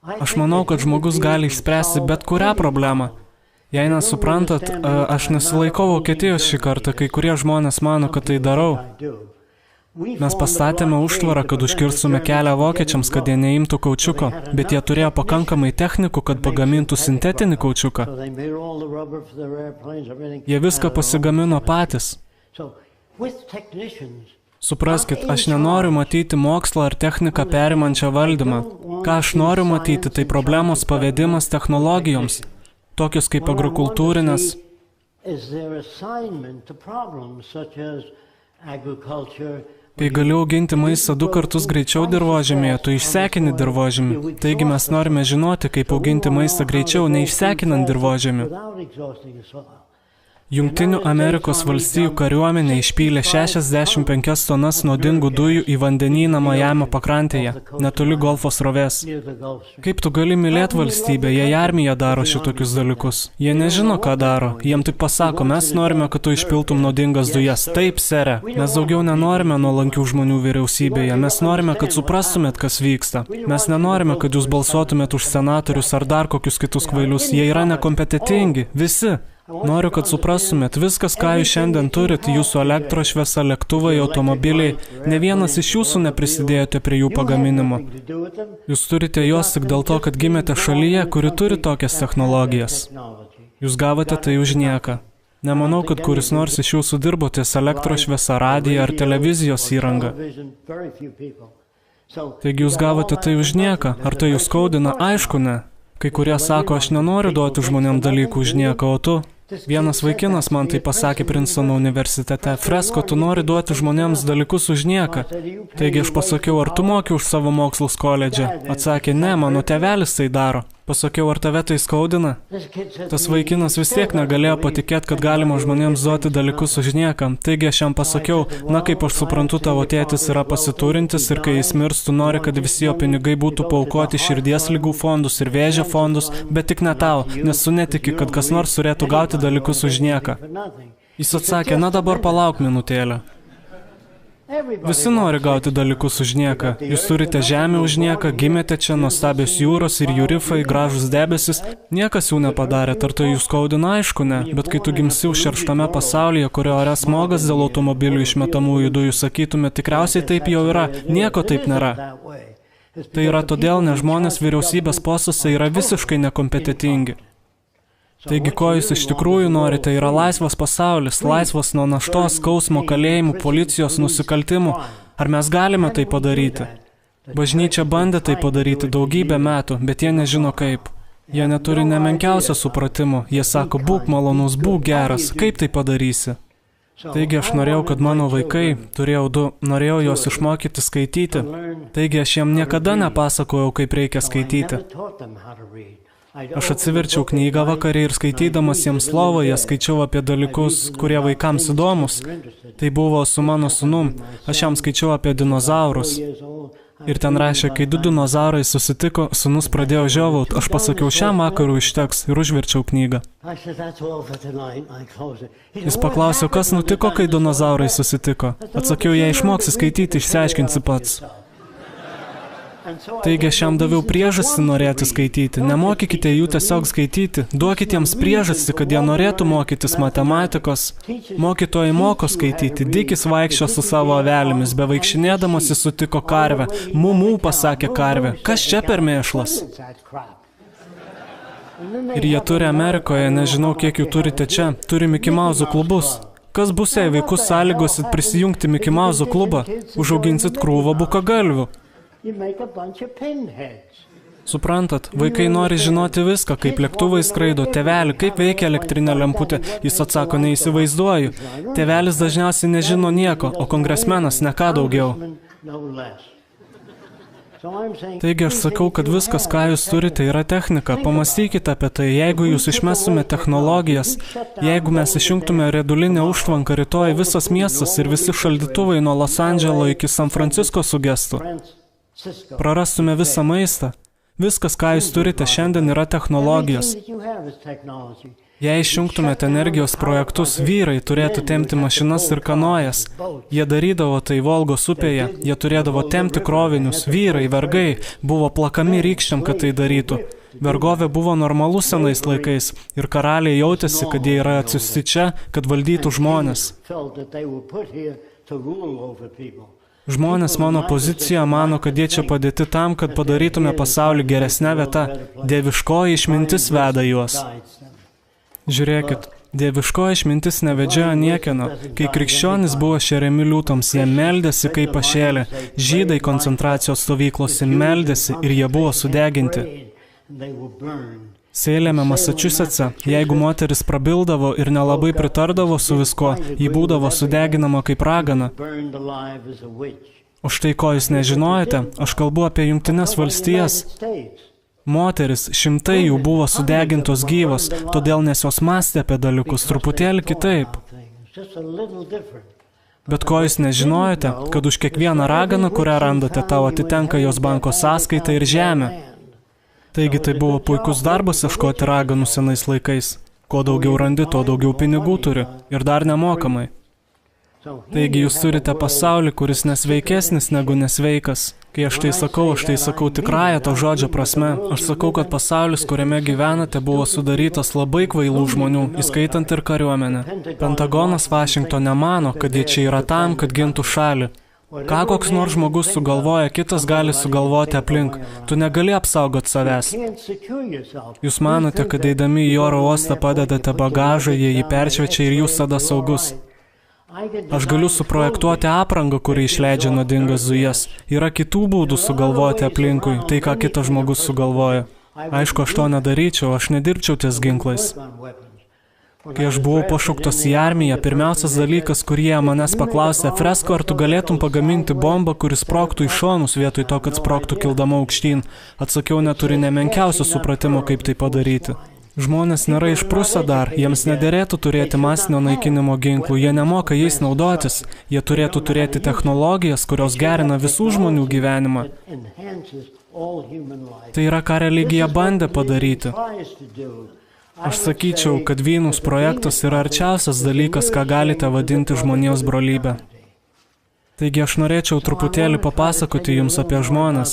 Aš manau, kad žmogus gali išspręsti bet kurią problemą. Jei nesuprantat, aš nesilaikau Vokietijos šį kartą, kai kurie žmonės mano, kad tai darau. Mes pastatėme užtvarą, kad užkirstume kelią vokiečiams, kad jie neimtų kaučiuko, bet jie turėjo pakankamai technikų, kad pagamintų sintetinį kaučiuką. Jie viską pasigamino patys. Supraskit, aš nenoriu matyti mokslą ar techniką perimančią valdymą. Ką aš noriu matyti, tai problemos pavedimas technologijoms. Tokius kaip agrokultūrinės. Kai gali auginti maistą 2 kartus greičiau dirvožemėje, tu išsekini dirvožemį. Taigi mes norime žinoti, kaip auginti maistą greičiau, neišsekinant dirvožemį. Jungtinių Amerikos valstijų kariuomenė išpylė 65 tonas nuodingų dujų į vandenyną Majamio pakrantėje, netoli Golfo srovės. Kaip tu gali mylėti valstybę, jei armija daro šitokius dalykus? Jie nežino, ką daro. Jiem tik pasako, mes norime, kad tu išpiltum nuodingas dujas. Taip, sere. Mes daugiau nenorime nuolankių žmonių vyriausybėje. Mes norime, kad suprastumėt, kas vyksta. Mes nenorime, kad jūs balsuotumėt už senatorius ar dar kokius kitus kvailius. Jie yra nekompetentingi. Visi. Noriu, kad suprastumėt, viskas, ką jūs šiandien turit, jūsų elektrošviesa, lėktuvai, automobiliai, ne vienas iš jūsų neprisidėjote prie jų pagaminimo. Jūs turite juos tik dėl to, kad gimėte šalyje, kuri turi tokias technologijas. Jūs gavote tai už nieką. Nemanau, kad kuris nors iš jūsų dirbo ties elektrošviesa, radiją ar televizijos įrangą. Taigi jūs gavote tai už nieką. Ar tai jūs skaudina? Aišku, ne. Kai kurie sako, aš nenoriu duoti žmonėm dalykų už nieką, o tu? Vienas vaikinas man tai pasakė Princetono universitete. Fresko, tu nori duoti žmonėms dalykus už nieką. Taigi aš pasakiau, ar tu moki už savo mokslus koledže? Atsakė, ne, mano tėvelis tai daro. Pasakiau, ar tave tai skaudina? Tas vaikinas vis tiek negalėjo patikėti, kad galima žmonėms duoti dalykus už nieką. Taigi aš jam pasakiau, na kaip aš suprantu, tavo tėtis yra pasiturintis ir kai jis mirs, tu nori, kad visi jo pinigai būtų paaukoti širdies ligų fondus ir vėžio fondus, bet tik ne tau, nes tu netiki, kad kas nors turėtų gauti dalykus už nieką. Jis atsakė, na dabar palauk minutėlę. Visi nori gauti dalykus už nieką. Jūs turite žemę už nieką, gimėte čia, nuostabios jūros ir jų rifai, gražus debesis. Niekas jų nepadarė, ar tai jūs skaudina, aišku, ne. Bet kai tu gimsi užšerštame pasaulyje, kurio ore smogas dėl automobilių išmetamųjų dujų, sakytume, tikriausiai taip jau yra. Nieko taip nėra. Tai yra todėl, nes žmonės vyriausybės postuose yra visiškai nekompetentingi. Taigi, ko jūs iš tikrųjų norite, yra laisvas pasaulis, laisvas nuo naštos, skausmo, kalėjimų, policijos, nusikaltimų. Ar mes galime tai padaryti? Bažnyčia bandė tai padaryti daugybę metų, bet jie nežino kaip. Jie neturi nemenkiausio supratimo. Jie sako, būk malonus, būk geras, kaip tai padarysi? Taigi aš norėjau, kad mano vaikai, turėjau 2, norėjau juos išmokyti skaityti. Taigi aš jiem niekada nepasakojau, kaip reikia skaityti. Aš atsiverčiau knygą vakarį ir skaitydamas jiems lovoje skaičiau apie dalykus, kurie vaikams įdomus. Tai buvo su mano sūnum. Aš jam skaičiau apie dinozaurus. Ir ten rašė, kai du dinozaurai susitiko, sūnus pradėjo žiovaut, aš pasakiau, šiam vakarui užteks ir užverčiau knygą. Jis paklausė, kas nutiko, kai dinozaurai susitiko. Atsakiau, jei išmoksi skaityti, išsiaiškinsi pats. Taigi aš jam daviau priežastį norėti skaityti. Nemokykite jų tiesiog skaityti. Duokite jiems priežastį, kad jie norėtų mokytis matematikos. Mokytojai moko skaityti. Dikis vaikščio su savo avelėmis. Bevaikšinėdamas jis sutiko karvę. Mumu, pasakė karvė. Kas čia per mėšlas? Ir jie turi Amerikoje, nežinau, kiek jų turite čia. Turi Mickey Mouse klubus. Kas bus, jei vaikus sąlygosit prisijungti Mickey Mouse klubą? Užauginsit krūvą bukagalvių. Suprantat, vaikai nori žinoti viską, kaip lėktuvai skraido. Tėveli, kaip veikia elektrinė lemputė? Jis atsako, neįsivaizduoju. Tėvelis dažniausiai nežino nieko, o kongresmenas ne ką daugiau. Taigi aš sakau, kad viskas, ką jūs turite, yra technika. Pamastykite apie tai, jeigu jūs išmestume technologijas, jeigu mes išjungtume riedulinę užtvanką rytoj, visas miestas ir visi šaldytuvai nuo Los Andželo iki San Francisco sugestų. Prarastume visą maistą. Viskas, ką jūs turite šiandien, yra technologijos. Jei išjungtumėte energijos projektus, vyrai turėtų tempti mašinas ir kanojas. Jie darydavo tai Volgos upėje, jie turėdavo tempti krovinius. Vyrai, vergai, buvo plakami rykščiam, kad tai darytų. Vergovė buvo normalus senais laikais ir karaliai jautėsi, kad jie yra atsiųsti čia, kad valdytų žmonės. Žmonės mano poziciją mano, kad jie čia padėti tam, kad padarytume pasaulį geresnę vietą. Dieviškoji išmintis veda juos. Žiūrėkit, dieviškoji išmintis nevedžiojo niekieno. Kai krikščionys buvo šeriami liūtams, jie meldėsi kaip pašėlė. Žydai koncentracijos stovyklose meldėsi ir jie buvo sudeginti. Seilėme Massachusetts'e, jeigu moteris prabildavo ir nelabai pritardavo su visko, ji būdavo sudeginama kaip ragana. O štai ko jūs nežinojate, aš kalbu apie Jungtines valstijas. Moteris, šimtai jų buvo sudegintos gyvos, todėl nes jos mąstė apie dalykus truputėlį kitaip. Bet ko jūs nežinojote, kad už kiekvieną raganą, kurią randate, tau atitenka jos banko sąskaita ir žemė. Taigi tai buvo puikus darbas ieškoti raganų senais laikais. Kuo daugiau randi, tuo daugiau pinigų turi. Ir dar nemokamai. Taigi jūs turite pasaulį, kuris nesveikesnis negu nesveikas. Kai aš tai sakau tikrąją to žodžio prasme. Aš sakau, kad pasaulis, kuriame gyvenate, buvo sudarytas labai kvailų žmonių, įskaitant ir kariuomenę. Pentagonas Vašingtone mano, kad jie čia yra tam, kad gintų šalį. Ką koks nors žmogus sugalvoja, kitas gali sugalvoti aplink. Tu negali apsaugoti savęs. Jūs manote, kad eidami į oro uostą padedate bagažą, jie jį peršviečia ir jūs tada saugus. Aš galiu suprojektuoti aprangą, kuri išleidžia nuodingas dujas. Yra kitų būdų sugalvoti aplinkui, tai ką kitas žmogus sugalvoja. Aišku, aš to nedaryčiau, aš nedirbčiau ties ginklais. Kai aš buvau pašauktas į armiją, pirmiausias dalykas, kurie manęs paklausė, Fresko, ar tu galėtum pagaminti bombą, kuris sprogtų į šonus vietoj to, kad sprogtų kildama aukštyn. Atsakiau, neturi nemenkiausio supratimo, kaip tai padaryti. Žmonės nėra išprusę dar, jiems nederėtų turėti masinio naikinimo ginklų, jie nemoka jais naudotis. Jie turėtų turėti technologijas, kurios gerina visų žmonių gyvenimą. Tai yra, ką religija bandė padaryti. Aš sakyčiau, kad Vynus projektas yra arčiausias dalykas, ką galite vadinti žmonijos brolybę. Taigi aš norėčiau truputėlį papasakoti jums apie žmones.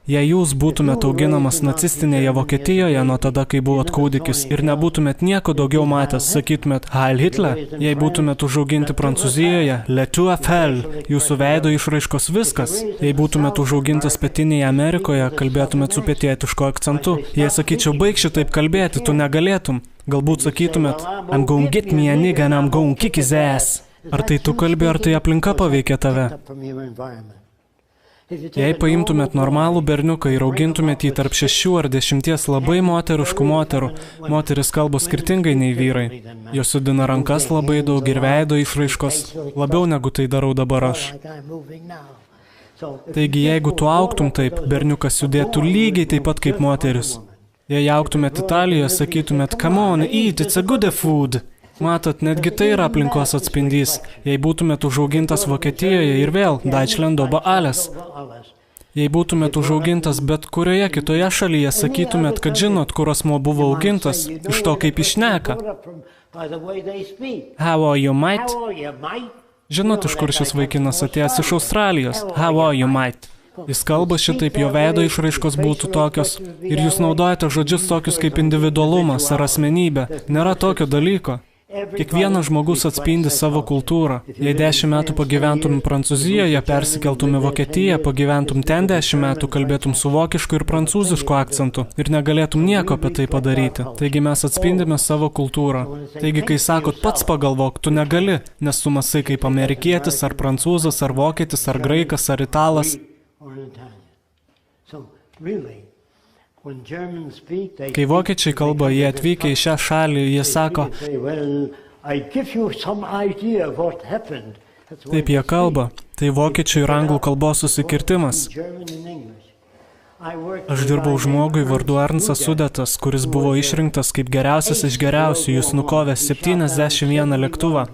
Jei jūs būtumėt auginamas nacistinėje Vokietijoje nuo tada, kai buvot kūdikis ir nebūtumėt nieko daugiau matęs, sakytumėt Heil Hitler, jei būtumėt užauginti Prancūzijoje, Le Tuafel, jūsų veido išraiškos viskas. Jei būtumėt užaugintas Pietinėje Amerikoje, kalbėtumėt su pietietišku akcentu. Jei sakyčiau, baig šitaip kalbėti, tu negalėtum. Galbūt sakytumėt I'm gonna get me a nigga and I'm gonna kick his ass. Ar tai tu kalbi, ar tai aplinka paveikia tave? Jei paimtumėt normalų berniuką ir augintumėt jį tarp 6 ar 10 labai moteriškų moterų, moteris kalba skirtingai nei vyrai. Jos sudina rankas labai daug ir veido išraiškos, labiau negu tai darau dabar aš. Taigi, jeigu tu augtum taip, berniukas judėtų lygiai taip pat kaip moteris. Jei augtumėt Italijoje, sakytumėt, come on, eat, it's a good food. Matot, netgi tai yra aplinkos atspindys. Jei būtumėt užaugintas Vokietijoje ir vėl, Deutschland oba alles. Jei būtumėt užaugintas bet kurioje kitoje šalyje, sakytumėt, kad žinot, kur asmuo buvo augintas, iš to kaip išneka. How are you, mate? Žinot, iš kur šis vaikinas atėjęs iš Australijos? How are you, mate? Jis kalba šitaip, jo veido išraiškos būtų tokios, ir jūs naudojate žodžius tokius kaip individualumas ar asmenybė. Nėra tokio dalyko. Kiekvienas žmogus atspindi savo kultūrą. Jei 10 metų pagyventum Prancūzijoje, persikeltum į Vokietiją, pagyventum ten 10 metų, kalbėtum su vokišku ir prancūzišku akcentu ir negalėtum nieko apie tai padaryti. Taigi mes atspindime savo kultūrą. Taigi, kai sakot, pats pagalvok, tu negali, nes tu mąstai kaip amerikietis, ar prancūzas, ar vokietis, ar graikas, ar italas. Kai vokiečiai kalba, jie atvykę į šią šalį, jie sako, taip jie kalba, tai vokiečių ir anglų kalbos susikirtimas. Aš dirbau žmogui vardu Ernstas Sudetas, kuris buvo išrinktas kaip geriausias iš geriausių, jis nukovė 71 lėktuvą.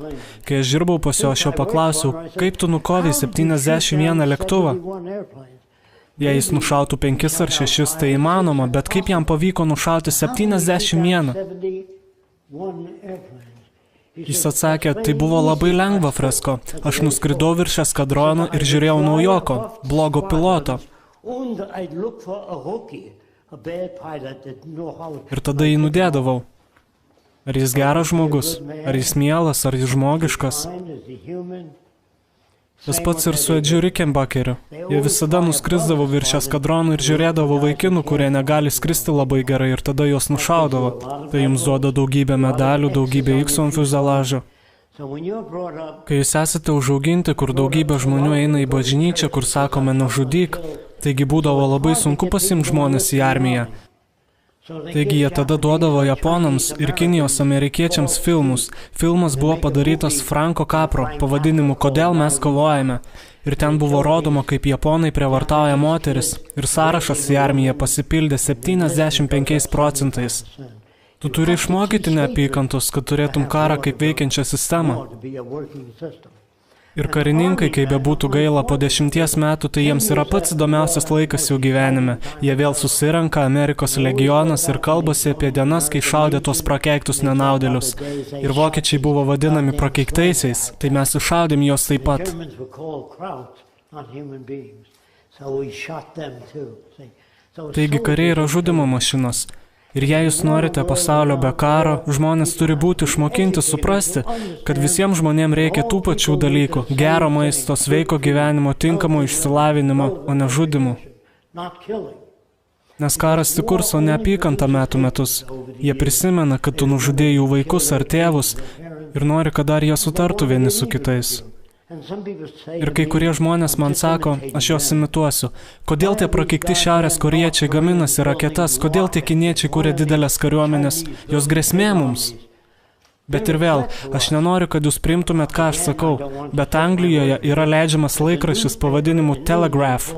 Kai aš dirbau pas jo, aš jo paklausiau, kaip tu nukovė 71 lėktuvą? Jei jis nušautų 5 ar 6, tai įmanoma, bet kaip jam pavyko nušauti 71? Jis atsakė, tai buvo labai lengva, Fresko. Aš nuskridau virš eskadrono ir žiūrėjau naujoko, blogo piloto. Ir tada jį nudėdavau. Ar jis geras žmogus? Ar jis mielas? Ar jis žmogiškas? Tas pats ir su Edžiu Rickenbackeriu. Jie visada nuskrisdavo virš eskadronų ir žiūrėdavo vaikinų, kurie negali skristi labai gerai ir tada juos nušaudavo. Tai jums duoda daugybę medalių, daugybę X-om fiuzelažų. Kai jūs esate užauginti, kur daugybė žmonių eina į bažnyčią, kur sakome nužudyk, taigi būdavo labai sunku pasimti žmonės į armiją. Taigi jie tada duodavo japonams ir Kinijos amerikiečiams filmus. Filmas buvo padarytas Franko Capro pavadinimu Kodėl mes kovojame. Ir ten buvo rodoma, kaip japonai prievartauja moteris. Ir sąrašas į armiją pasipildė 75%. Tu turi išmokyti neapykantos, kad turėtum karą kaip veikiančią sistemą. Ir karininkai, kai bebūtų gaila, po 10 metų, tai jiems yra pats įdomiausias laikas jų gyvenime. Jie vėl susirenka Amerikos legionas ir kalbasi apie dienas, kai šaudė tuos prakeiktus nenaudėlius. Ir vokiečiai buvo vadinami prakeiktaisiais, tai mes iššaudėm juos taip pat. Taigi kariai yra žudimo mašinos. Ir jei jūs norite pasaulio be karo, žmonės turi būti išmokinti suprasti, kad visiems žmonėms reikia tų pačių dalykų – gero maisto, sveiko gyvenimo, tinkamo išsilavinimo, o ne žudimų. Nes karas tik kurso neapykantą metų metus. Jie prisimena, kad tu nužudėjai jų vaikus ar tėvus ir nori, kad dar jie sutartų vieni su kitais. Ir kai kurie žmonės man sako, aš juos imituosiu, kodėl tie prakeikti šiaurės korėjiečiai gaminasi raketas, kodėl tie kiniečiai kuria didelės kariuomenės, jos grėsmė mums. Bet ir vėl, aš nenoriu, kad jūs priimtumėt, ką aš sakau, bet Anglijoje yra leidžiamas laikraštis pavadinimu Telegraph.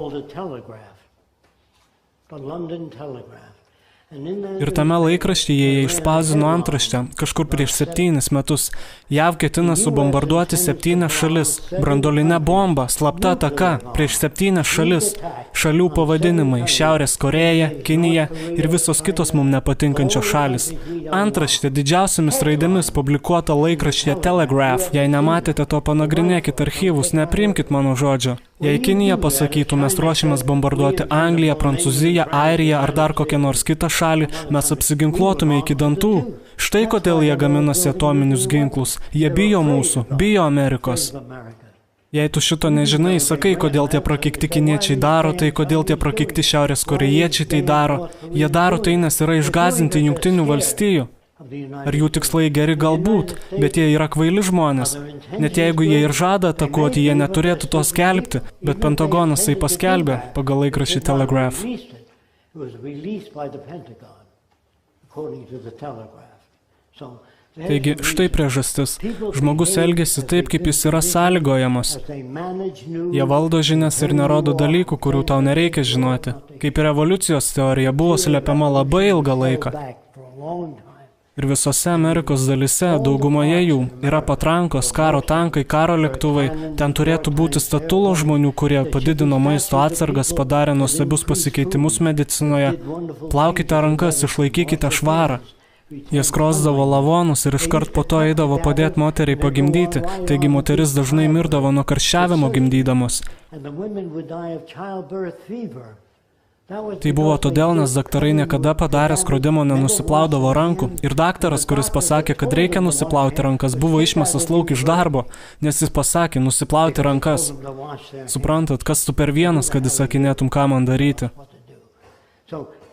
Ir tame laikraštyje jie išspausdino antraštę, kažkur prieš 7 metus. JAV ketina subombarduoti 7 šalis, branduolinė bomba, slapta ataka, prieš 7 šalis. Šalių pavadinimai – Šiaurės Korėja, Kinija ir visos kitos mums nepatinkančios šalis. Antraštė didžiausiamis raidėmis publikuota laikraštyje Telegraph. Jei nematėte to, panagrinėkit archyvus, nepriimkit mano žodžio. Jei Kinija pasakytų, mes ruošiamės bombarduoti Angliją, Prancūziją, Airiją ar dar kokią nors kitą šalį, mes apsiginkluotume iki dantų. Štai kodėl jie gaminasi atominius ginklus. Jie bijo mūsų, bijo Amerikos. Jei tu šito nežinai, sakai, kodėl tie prakeikti kiniečiai daro tai, kodėl tie prakeikti šiaurės korėjiečiai tai daro. Jie daro tai, nes yra išgąsdinti Jungtinių valstijų. Ar jų tikslai geri galbūt, bet jie yra kvaili žmonės. Net jeigu jie ir žada atakuoti, jie neturėtų to skelbti, bet Pentagonas tai paskelbė pagal laikraštį Telegraph. Taigi, štai priežastis. Žmogus elgiasi taip, kaip jis yra sąlygojamas. Jie valdo žinias ir nerodo dalykų, kurių tau nereikia žinoti. Kaip ir evoliucijos teorija buvo slepiama labai ilgą laiką. Ir visose Amerikos dalyse, daugumoje jų, yra patrankos, karo tankai, karo lėktuvai. Ten turėtų būti statulo žmonių, kurie padidino maisto atsargas, padarė nuostabius pasikeitimus medicinoje. Plaukite rankas, išlaikykite švarą. Jie skrosdavo lavonus ir iškart po to eidavo padėti moteriai pagimdyti, taigi moteris dažnai mirdavo nuo karščiavimo gimdydamos. Tai buvo todėl, nes daktarai niekada padarę skrodimo nenusiplaudavo rankų. Ir daktaras, kuris pasakė, kad reikia nusiplauti rankas, buvo išmestas lauk iš darbo, nes jis pasakė, nusiplauti rankas. Suprantat, kas tu per vienas, kad įsakinėtum, ką man daryti.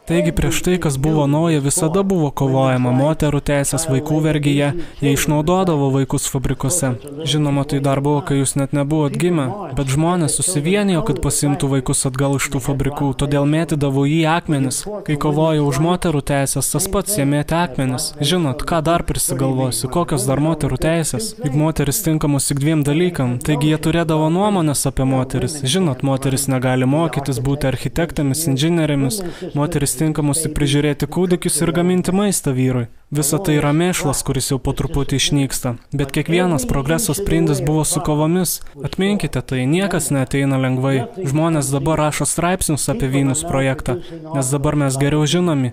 Taigi prieš tai, kas buvo nauja, visada buvo kovojama. Moterų teisės, vaikų vergyje, jie išnaudodavo vaikus fabrikuose. Žinoma, tai dar buvo, kai jūs net nebuvot gimę, bet žmonės susivienijo, kad pasimtų vaikus atgal iš tų fabrikų, todėl mėtydavo jį akmenis. Kai kovojo už moterų teisės, tas pats jie mėtė akmenis. Žinot, ką dar prisigalvosi, kokios dar moterų teisės? Juk moteris tinkamos tik dviem dalykam, taigi jie turėdavo nuomonės apie moteris. Žinot, moteris negali mokytis, būti architektėmis, inžinierėmis, moteris tinkamos tik prižiūrėti kūdikius ir gaminti maistą vyrui. Visa tai yra mėšlas, kuris jau po truputį išnyksta. Bet kiekvienas progreso sprindis buvo su kovomis. Atminkite tai, niekas neateina lengvai. Žmonės dabar rašo straipsnius apie Vynus projektą, nes dabar mes geriau žinomi.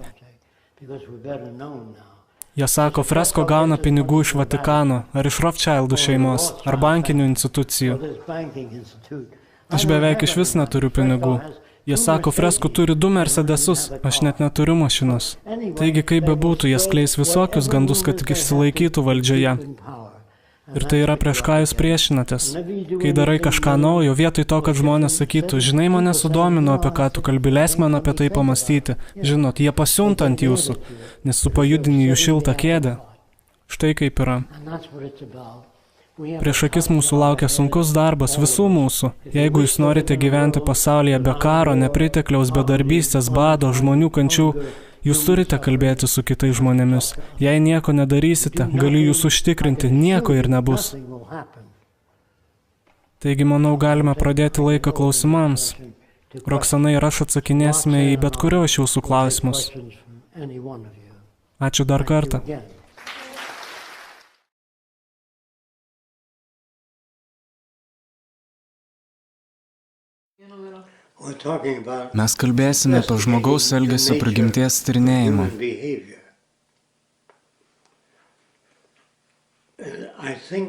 Jie sako, Fresko gauna pinigų iš Vatikano, ar iš Rothschildų šeimos, ar bankinių institucijų. Aš beveik iš vis neturiu pinigų. Jie sako, Fresko turi 2 Mercedesus, aš net neturiu mašinos. Taigi, kaip bebūtų, jie skleis visokius gandus, kad tik išsilaikytų valdžioje. Ir tai yra prieš ką jūs priešinatės. Kai darai kažką naujo, vietoj to, kad žmonės sakytų, žinai, mane sudomino, apie ką tu kalbi, leisk man apie tai pamastyti. Žinot, jie pasiunta ant jūsų, nes tu pajudini jų šiltą kėdę. Štai kaip yra. Prieš akis mūsų laukia sunkus darbas, visų mūsų. Jeigu jūs norite gyventi pasaulyje be karo, nepritekliaus, bedarbystės, bado, žmonių kančių, jūs turite kalbėti su kitais žmonėmis. Jei nieko nedarysite, galiu jūs užtikrinti, nieko ir nebus. Taigi, manau, galime pradėti laiką klausimams. Roksana ir aš atsakinėsime į bet kurio iš jūsų klausimus. Ačiū dar kartą. Mes kalbėsime apie žmogaus elgesio prigimties tyrinėjimą.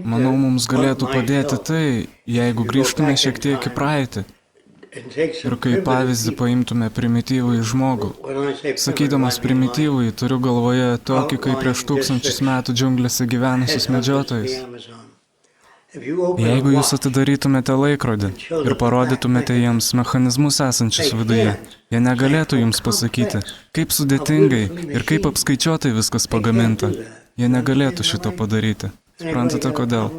Manau, mums galėtų padėti tai, jeigu grįžtume šiek tiek į praeitį ir kaip pavyzdį paimtume primityvų į žmogų. Sakydamas primityvų, turiu galvoje tokį, kaip prieš 1000 metų džiunglėse gyvenusius medžiotojus. Jeigu jūs atidarytumėte laikrodį ir parodytumėte jiems mechanizmus esančius viduje, jie negalėtų jums pasakyti, kaip sudėtingai ir kaip apskaičiuotai viskas pagaminta. Jie negalėtų šito padaryti. Suprantate, kodėl?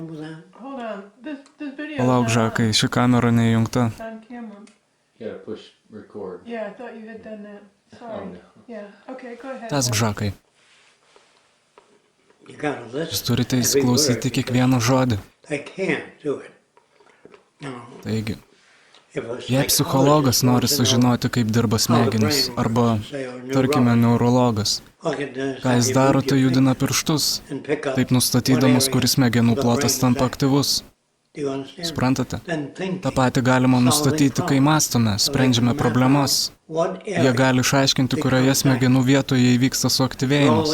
Palauk, Žakai, ši kamera neįjungta. Tęsk, Žakai. Jūs turite įsiklausyti kiekvieną žodį. Taigi, jei psichologas nori sužinoti, kaip dirba smegenys, arba, tarkime, neurologas, ką jis daro, tai judina pirštus, taip nustatydamas, kuris smegenų plotas tampa aktyvus. Suprantate? Ta pati galima nustatyti, kai mąstome, sprendžiame problemas. Jie gali išaiškinti, kurioje smegenų vietoje įvyksta suaktyvėjimas.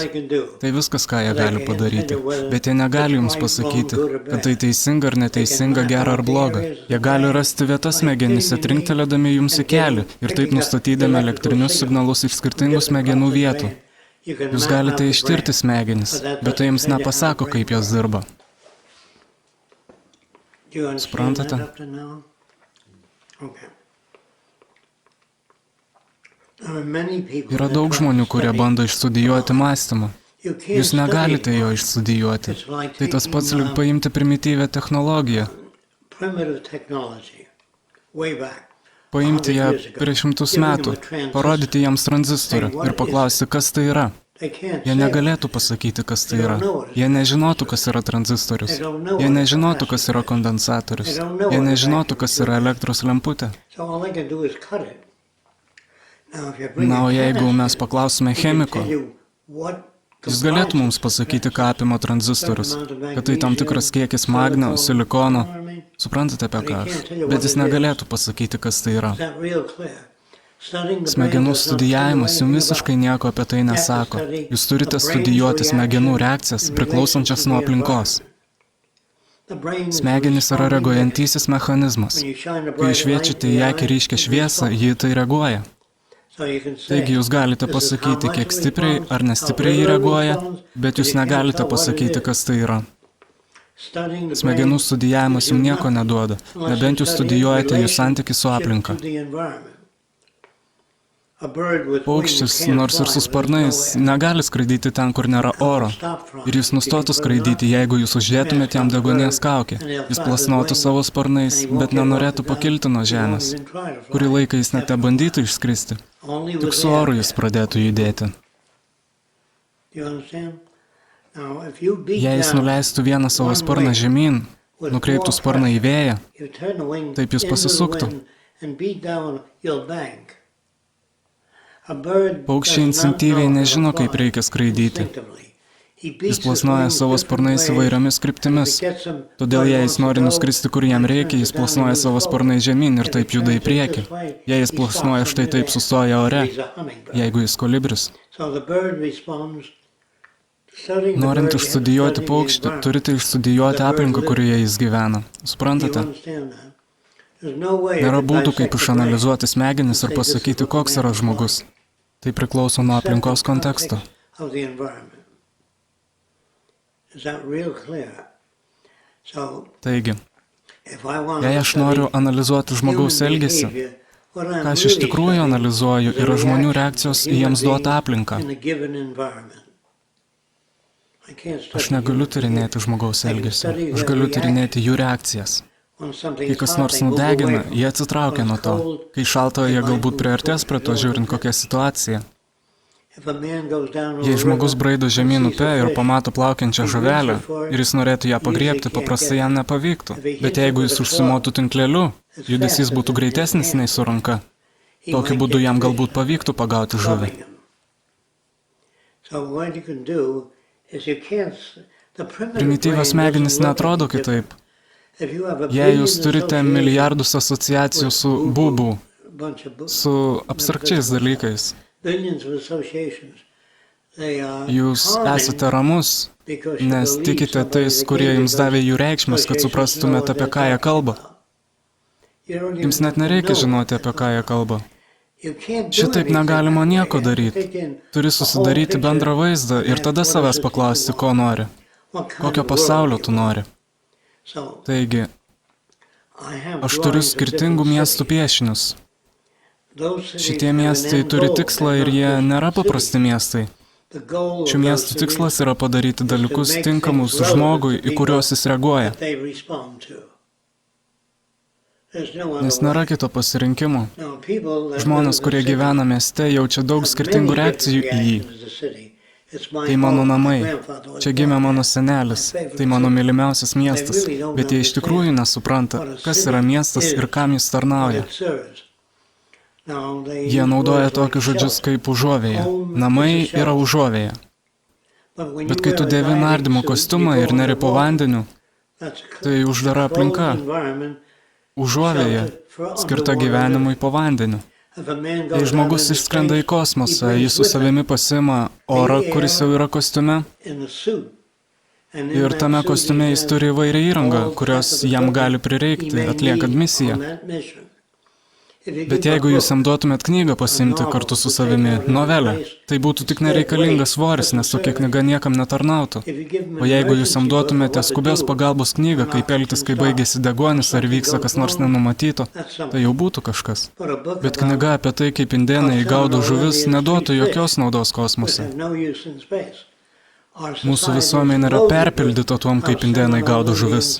Tai viskas, ką jie gali padaryti. Bet jie negali jums pasakyti, kad tai teisinga ar neteisinga, gera ar bloga. Jie gali rasti vietas smegenyse, trinktelėdami jums į kelią ir taip nustatydami elektrinius signalus iš skirtingų smegenų vietų. Jūs galite ištirti smegenis, bet tai jums nepasako, kaip jos dirba. Suprantate? Yra daug žmonių, kurie bando išstudijuoti mąstymą. Jūs negalite jo išstudijuoti. Tai tas pats lyg paimti primityvę technologiją. Paimti ją prieš 100 metų, parodyti jiems tranzistorių ir paklausti, kas tai yra. Jie negalėtų pasakyti, kas tai yra. Jie nežinotų, kas yra tranzistorius. Jie nežinotų, kas yra kondensatorius. Jie nežinotų, kas yra elektros lemputė. Na, o jeigu mes paklausime chemiko, Jūs galėtų mums pasakyti, ką apima tranzistorius, kad tai tam tikras kiekis magnio, silikono, suprantate apie ką aš, bet jis negalėtų pasakyti, kas tai yra. Smegenų studijavimas jums visiškai nieko apie tai nesako. Jūs turite studijuoti smegenų reakcijas, priklausančias nuo aplinkos. Smegenys yra reaguojantysis mechanizmas. Kai išviečiate į akį ryškią šviesą, ji tai reaguoja. Taigi jūs galite pasakyti, kiek stipriai ar nestipriai jį reaguoja, bet jūs negalite pasakyti, kas tai yra. Smegenų studijavimas jums nieko neduoda, nebent jūs studijuojate jų santykį su aplinka. Paukštis, nors ir su sparnais, negali skraidyti ten, kur nėra oro. Ir jis nustotų skraidyti, jeigu jūs uždėtumėte jam deguonies kaukę. Jis plasnotų savo sparnais, bet nenorėtų pakilti nuo žemės. Kurį laiką jis net bandytų išskristi. Tik su oru jis pradėtų judėti. Jei jis nuleistų vieną savo sparną žemyn, nukreiptų sparną į vėją, taip jis pasisuktų. Paukščiai instinktyviai nežino, kaip reikia skraidyti. Jis plasnoja savo sparnais įvairiomis kryptimis. Todėl, jei jis nori nuskristi, kur jam reikia, jis plasnoja savo sparnais žemyn ir taip juda į priekį. Jei jis plasnoja štai taip sustoja ore, jeigu jis kolibris. Norint išstudijuoti paukštį, turite išstudijuoti aplinką, kurioje jis gyvena. Suprantate? Nėra būdų, kaip išanalizuoti smegenis ir pasakyti, koks yra žmogus. Tai priklauso nuo aplinkos konteksto. Taigi, jei aš noriu analizuoti žmogaus elgesį, ką aš iš tikrųjų analizuoju, yra žmonių reakcijos į jiems duotą aplinką. Aš negaliu tyrinėti žmogaus elgesio, aš galiu tyrinėti jų reakcijas. Kai kas nors nudegina, jie atsitraukia nuo to. Kai šalta, jie galbūt priartės prie to, žiūrint kokią situaciją. Jei žmogus braido žemyn upe ir pamato plaukiančią žuvelę ir jis norėtų ją pagriebti, paprastai jam nepavyktų. Bet jeigu jis užsimotų tinkleliu, judesys būtų greitesnis nei su ranka. Tokiu būdu jam galbūt pavyktų pagauti žuvį. Primityvios smegenys neatrodo kitaip. Jei jūs turite milijardus asociacijų su būbų, su abstrakčiais dalykais, jūs esate ramus, nes tikite tais, kurie jums davė jų reikšmes, kad suprastumėte, apie ką jie kalba. Jums net nereikia žinoti, apie ką jie kalba. Šitaip negalima nieko daryti. Turi susidaryti bendrą vaizdą ir tada savęs paklausti, ko nori. Kokio pasaulio tu nori. Taigi, aš turiu skirtingų miestų piešinius. Šitie miestai turi tikslą ir jie nėra paprasti miestai. Šių miestų tikslas yra padaryti dalykus tinkamus žmogui, į kuriuos jis reaguoja. Nes nėra kito pasirinkimo. Žmonės, kurie gyvena mieste, jaučia daug skirtingų reakcijų į jį. Tai mano namai, čia gimė mano senelis, tai mano mylimiausias miestas, bet jie iš tikrųjų nesupranta, kas yra miestas ir kam jis tarnauja. Jie naudoja tokius žodžius kaip užuovėja. Namai yra užuovėja. Bet kai tu dėvi nardymo kostiumą ir neri po vandeniu, tai uždara aplinka. Užuovėja, skirta gyvenimui po vandeniu. Jei žmogus išskrenda į kosmosą, jis su savimi pasima orą, kuris jau yra kostiume. Ir tame kostiume jis turi įvairią įrangą, kurios jam gali prireikti, atliekant misiją. Bet jeigu jūs jam duotumėt knygą pasiimti kartu su savimi, novelę, tai būtų tik nereikalingas svoris, nes tokia knyga niekam netarnautų. O jeigu jūs jam duotumėte skubios pagalbos knygą, kaip elgtis, kai baigėsi deguonis ar vyksta kas nors nenumatyto, tai jau būtų kažkas. Bet knyga apie tai, kaip indėnai gaudo žuvis, neduotų jokios naudos kosmose. Mūsų visuomenė yra perpildyta tuom, kaip indėnai gaudo žuvis.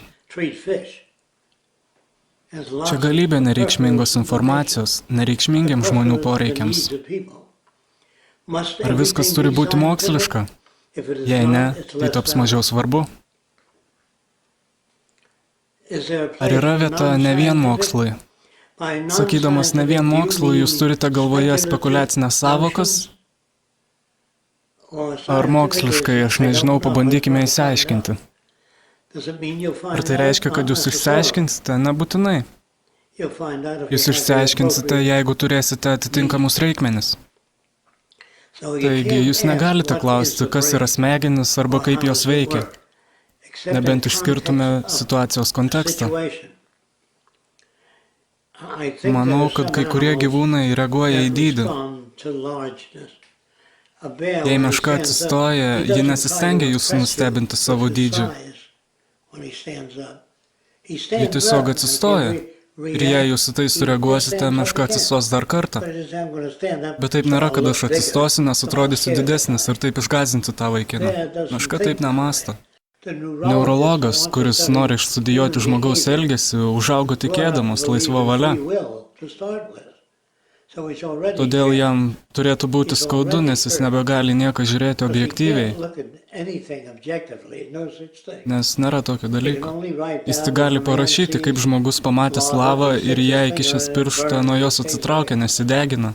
Čia galybė nereikšmingos informacijos, nereikšmingiams žmonių poreikiams. Ar viskas turi būti moksliška? Jei ne, tai taps mažiau svarbu. Ar yra vieta ne vien mokslui? Sakydamas ne vien mokslui, jūs turite galvoje spekuliacinės savokas? Ar moksliškai, aš nežinau, pabandykime įsiaiškinti. Ar tai reiškia, kad jūs išsiaiškinsite? Nebūtinai. Jūs išsiaiškinsite, jeigu turėsite atitinkamus reikmenis. Taigi, jūs negalite klausti, kas yra smegenis arba kaip jos veikia, nebent išskirtume situacijos kontekstą. Manau, kad kai kurie gyvūnai reaguoja į dydį. Jei meška atsistoja, ji nesistengia jūsų nustebinti savo dydžiu. Ji tiesiog atsistoja. Ir jei jūs į tai sureaguosite, meška atsistos dar kartą. Bet taip nėra, kad aš atsistosiu, nes atrodysiu didesnis ir taip išgąsdinti tą vaikiną. Meška taip nemąsto. Neurologas, kuris nori išstudijuoti žmogaus elgesį, užaugo tikėdamas laisva valia. Todėl jam turėtų būti skaudu, nes jis nebegali nieko žiūrėti objektyviai. Nes nėra tokio dalyko. Jis tik gali parašyti, kaip žmogus pamatęs lavą ir ją įkišęs pirštą nuo jos atsitraukia, nesidegina.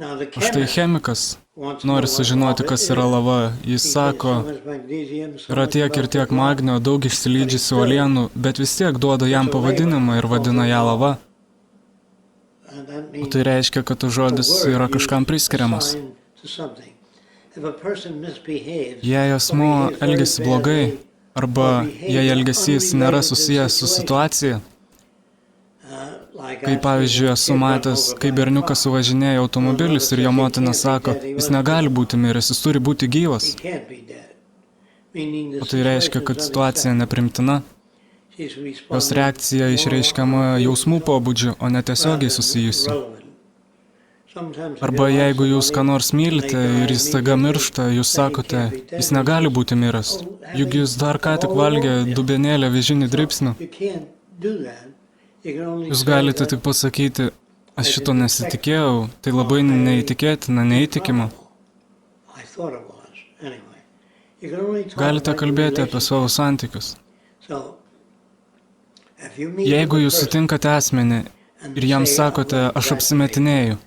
O štai chemikas nori sužinoti, kas yra lava. Jis sako, yra tiek ir tiek magnio, daug išsilydžiusių uolienų, bet vis tiek duoda jam pavadinimą ir vadina ją lava. O tai reiškia, kad žodis yra kažkam priskiriamas. Jei asmuo elgiasi blogai, arba jei elgesys nėra susijęs su situacija, kai pavyzdžiui esu matęs, kai berniukas suvažinėja automobilis ir jo motina sako, jis negali būti miręs, jis turi būti gyvas. O tai reiškia, kad situacija neprimtina. Jos reakcija išreiškiama jausmų pobūdžiu, o ne tiesiogiai susijusi. Arba jeigu jūs ką nors mylite ir jis staiga miršta, jūs sakote, jis negali būti miręs. Juk jis dar ką tik valgė dubenėlę avižinį dribsnių. Jūs galite tik pasakyti, aš šito nesitikėjau, tai labai neįtikėtina, neįtikima. Galite kalbėti apie savo santykius. Jeigu jūs sutinkate asmenį ir jam sakote, aš apsimetinėju,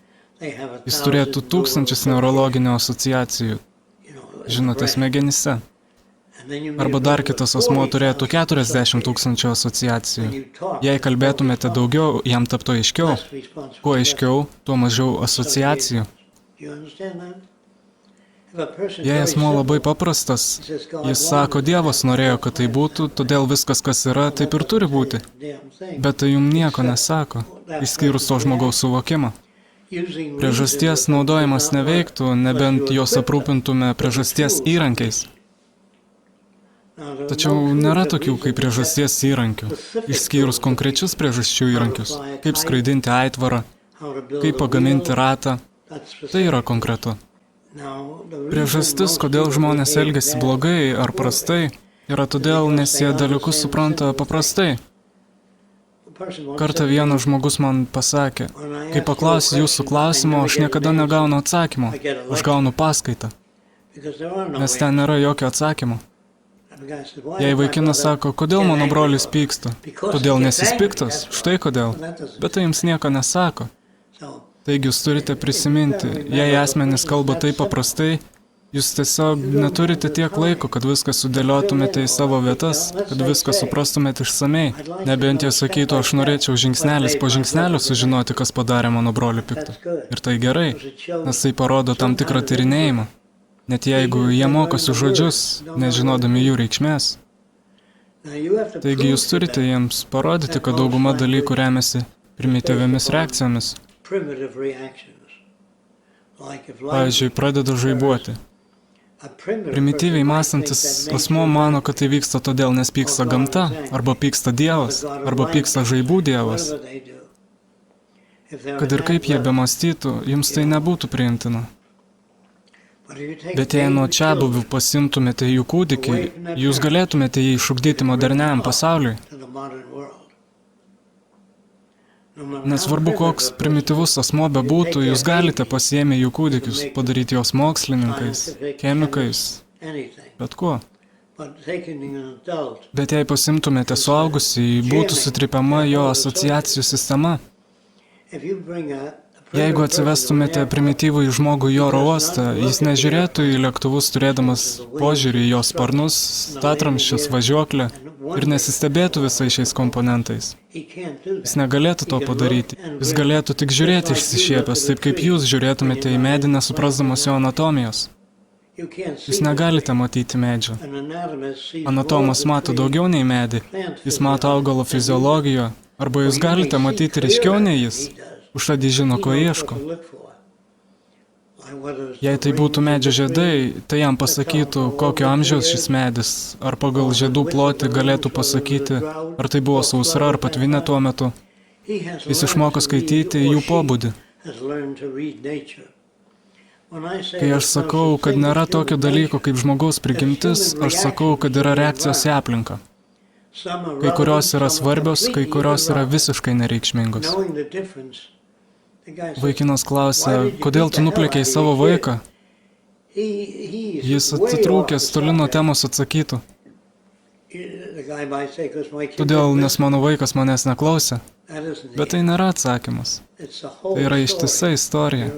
jis turėtų tūkstančius neurologinių asociacijų, žinote, smegenyse. Arba dar kitas asmuo turėtų 40 000 asociacijų. Jei kalbėtumėte daugiau, jam taptų aiškiau. Kuo aiškiau, tuo mažiau asociacijų. Jei asmuo labai paprastas, jis sako, Dievas norėjo, kad tai būtų, todėl viskas, kas yra, taip ir turi būti. Bet tai jums nieko nesako, išskyrus to žmogaus suvokimą. Priežasties naudojimas neveiktų, nebent jos aprūpintume priežasties įrankiais. Tačiau nėra tokių kaip priežasties įrankių, išskyrus konkrečius priežasčių įrankius, kaip skraidinti aitvarą, kaip pagaminti ratą. Tai yra konkretu. Priežastis, kodėl žmonės elgiasi blogai ar prastai, yra todėl, nes jie dalykus supranta paprastai. Kartą vienas žmogus man pasakė, kai paklausiu jūsų klausimo, aš niekada negaunu atsakymo, aš gaunu paskaitą, nes ten nėra jokio atsakymo. Jei vaikinas sako, kodėl mano brolis pyksta, todėl nes jis piktas, štai kodėl, bet tai jums nieko nesako. Taigi jūs turite prisiminti, jei asmenys kalba taip paprastai, jūs tiesiog neturite tiek laiko, kad viską sudėliotumėte į savo vietas, kad viską suprastumėte išsamei. Nebent jie sakytų, aš norėčiau žingsnelis po žingsnelio sužinoti, kas padarė mano brolį piktą. Ir tai gerai, nes tai parodo tam tikrą tyrinėjimą. Net jeigu jie mokosi žodžius, nežinodami jų reikšmės. Taigi jūs turite jiems parodyti, kad dauguma dalykų remiasi primityviomis reakcijomis. Pavyzdžiui, pradeda žaibuoti. Primityviai mąstantis asmuo mano, kad tai vyksta todėl, nes pyksta gamta, arba pyksta Dievas, arba pyksta žaibų Dievas. Kad ir kaip jie bemąstytų, jums tai nebūtų priimtina. Bet jei nuo čiabuvių pasimtumėte jų kūdikį, jūs galėtumėte jį išugdyti moderniajam pasauliui. Nesvarbu, koks primityvus asmuo bebūtų, jūs galite pasiėmę jų kūdikius, padaryti jos mokslininkais, chemikais, bet kuo. Bet jei pasimtumėte suaugusį, būtų sutrypiama jo asociacijų sistema. Jeigu atsivestumėte primityvų į žmogų į oro uostą, jis nežiūrėtų į lėktuvus turėdamas požiūrį į jos sparnus, statramsčius, važiuoklę ir nesistebėtų visais šiais komponentais. Jis negalėtų to padaryti. Jis galėtų tik žiūrėti išsišiepęs, taip kaip jūs žiūrėtumėte į medį nesuprasdamas jo anatomijos. Jūs negalite matyti medžio. Anatomas mato daugiau nei medį. Jis mato augalo fiziologiją. Arba jūs galite matyti ryškiau nei jis. Užtat jis žino, ko ieško. Jei tai būtų medžio žiedai, tai jam pasakytų, kokio amžiaus šis medis, ar pagal žiedų plotį galėtų pasakyti, ar tai buvo sausra ar patvinė tuo metu. Jis išmoko skaityti jų pobūdį. Kai aš sakau, kad nėra tokio dalyko kaip žmogaus prigimtis, aš sakau, kad yra reakcijos į aplinką. Kai kurios yra svarbios, kai kurios yra visiškai nereikšmingos. Vaikinas klausė, kodėl tu nuplėkei savo vaiką? Jis atitrūkęs toli nuo temos atsakytų. Todėl, nes mano vaikas manęs neklausė. Bet tai nėra atsakymas. Tai yra ištisa istorija.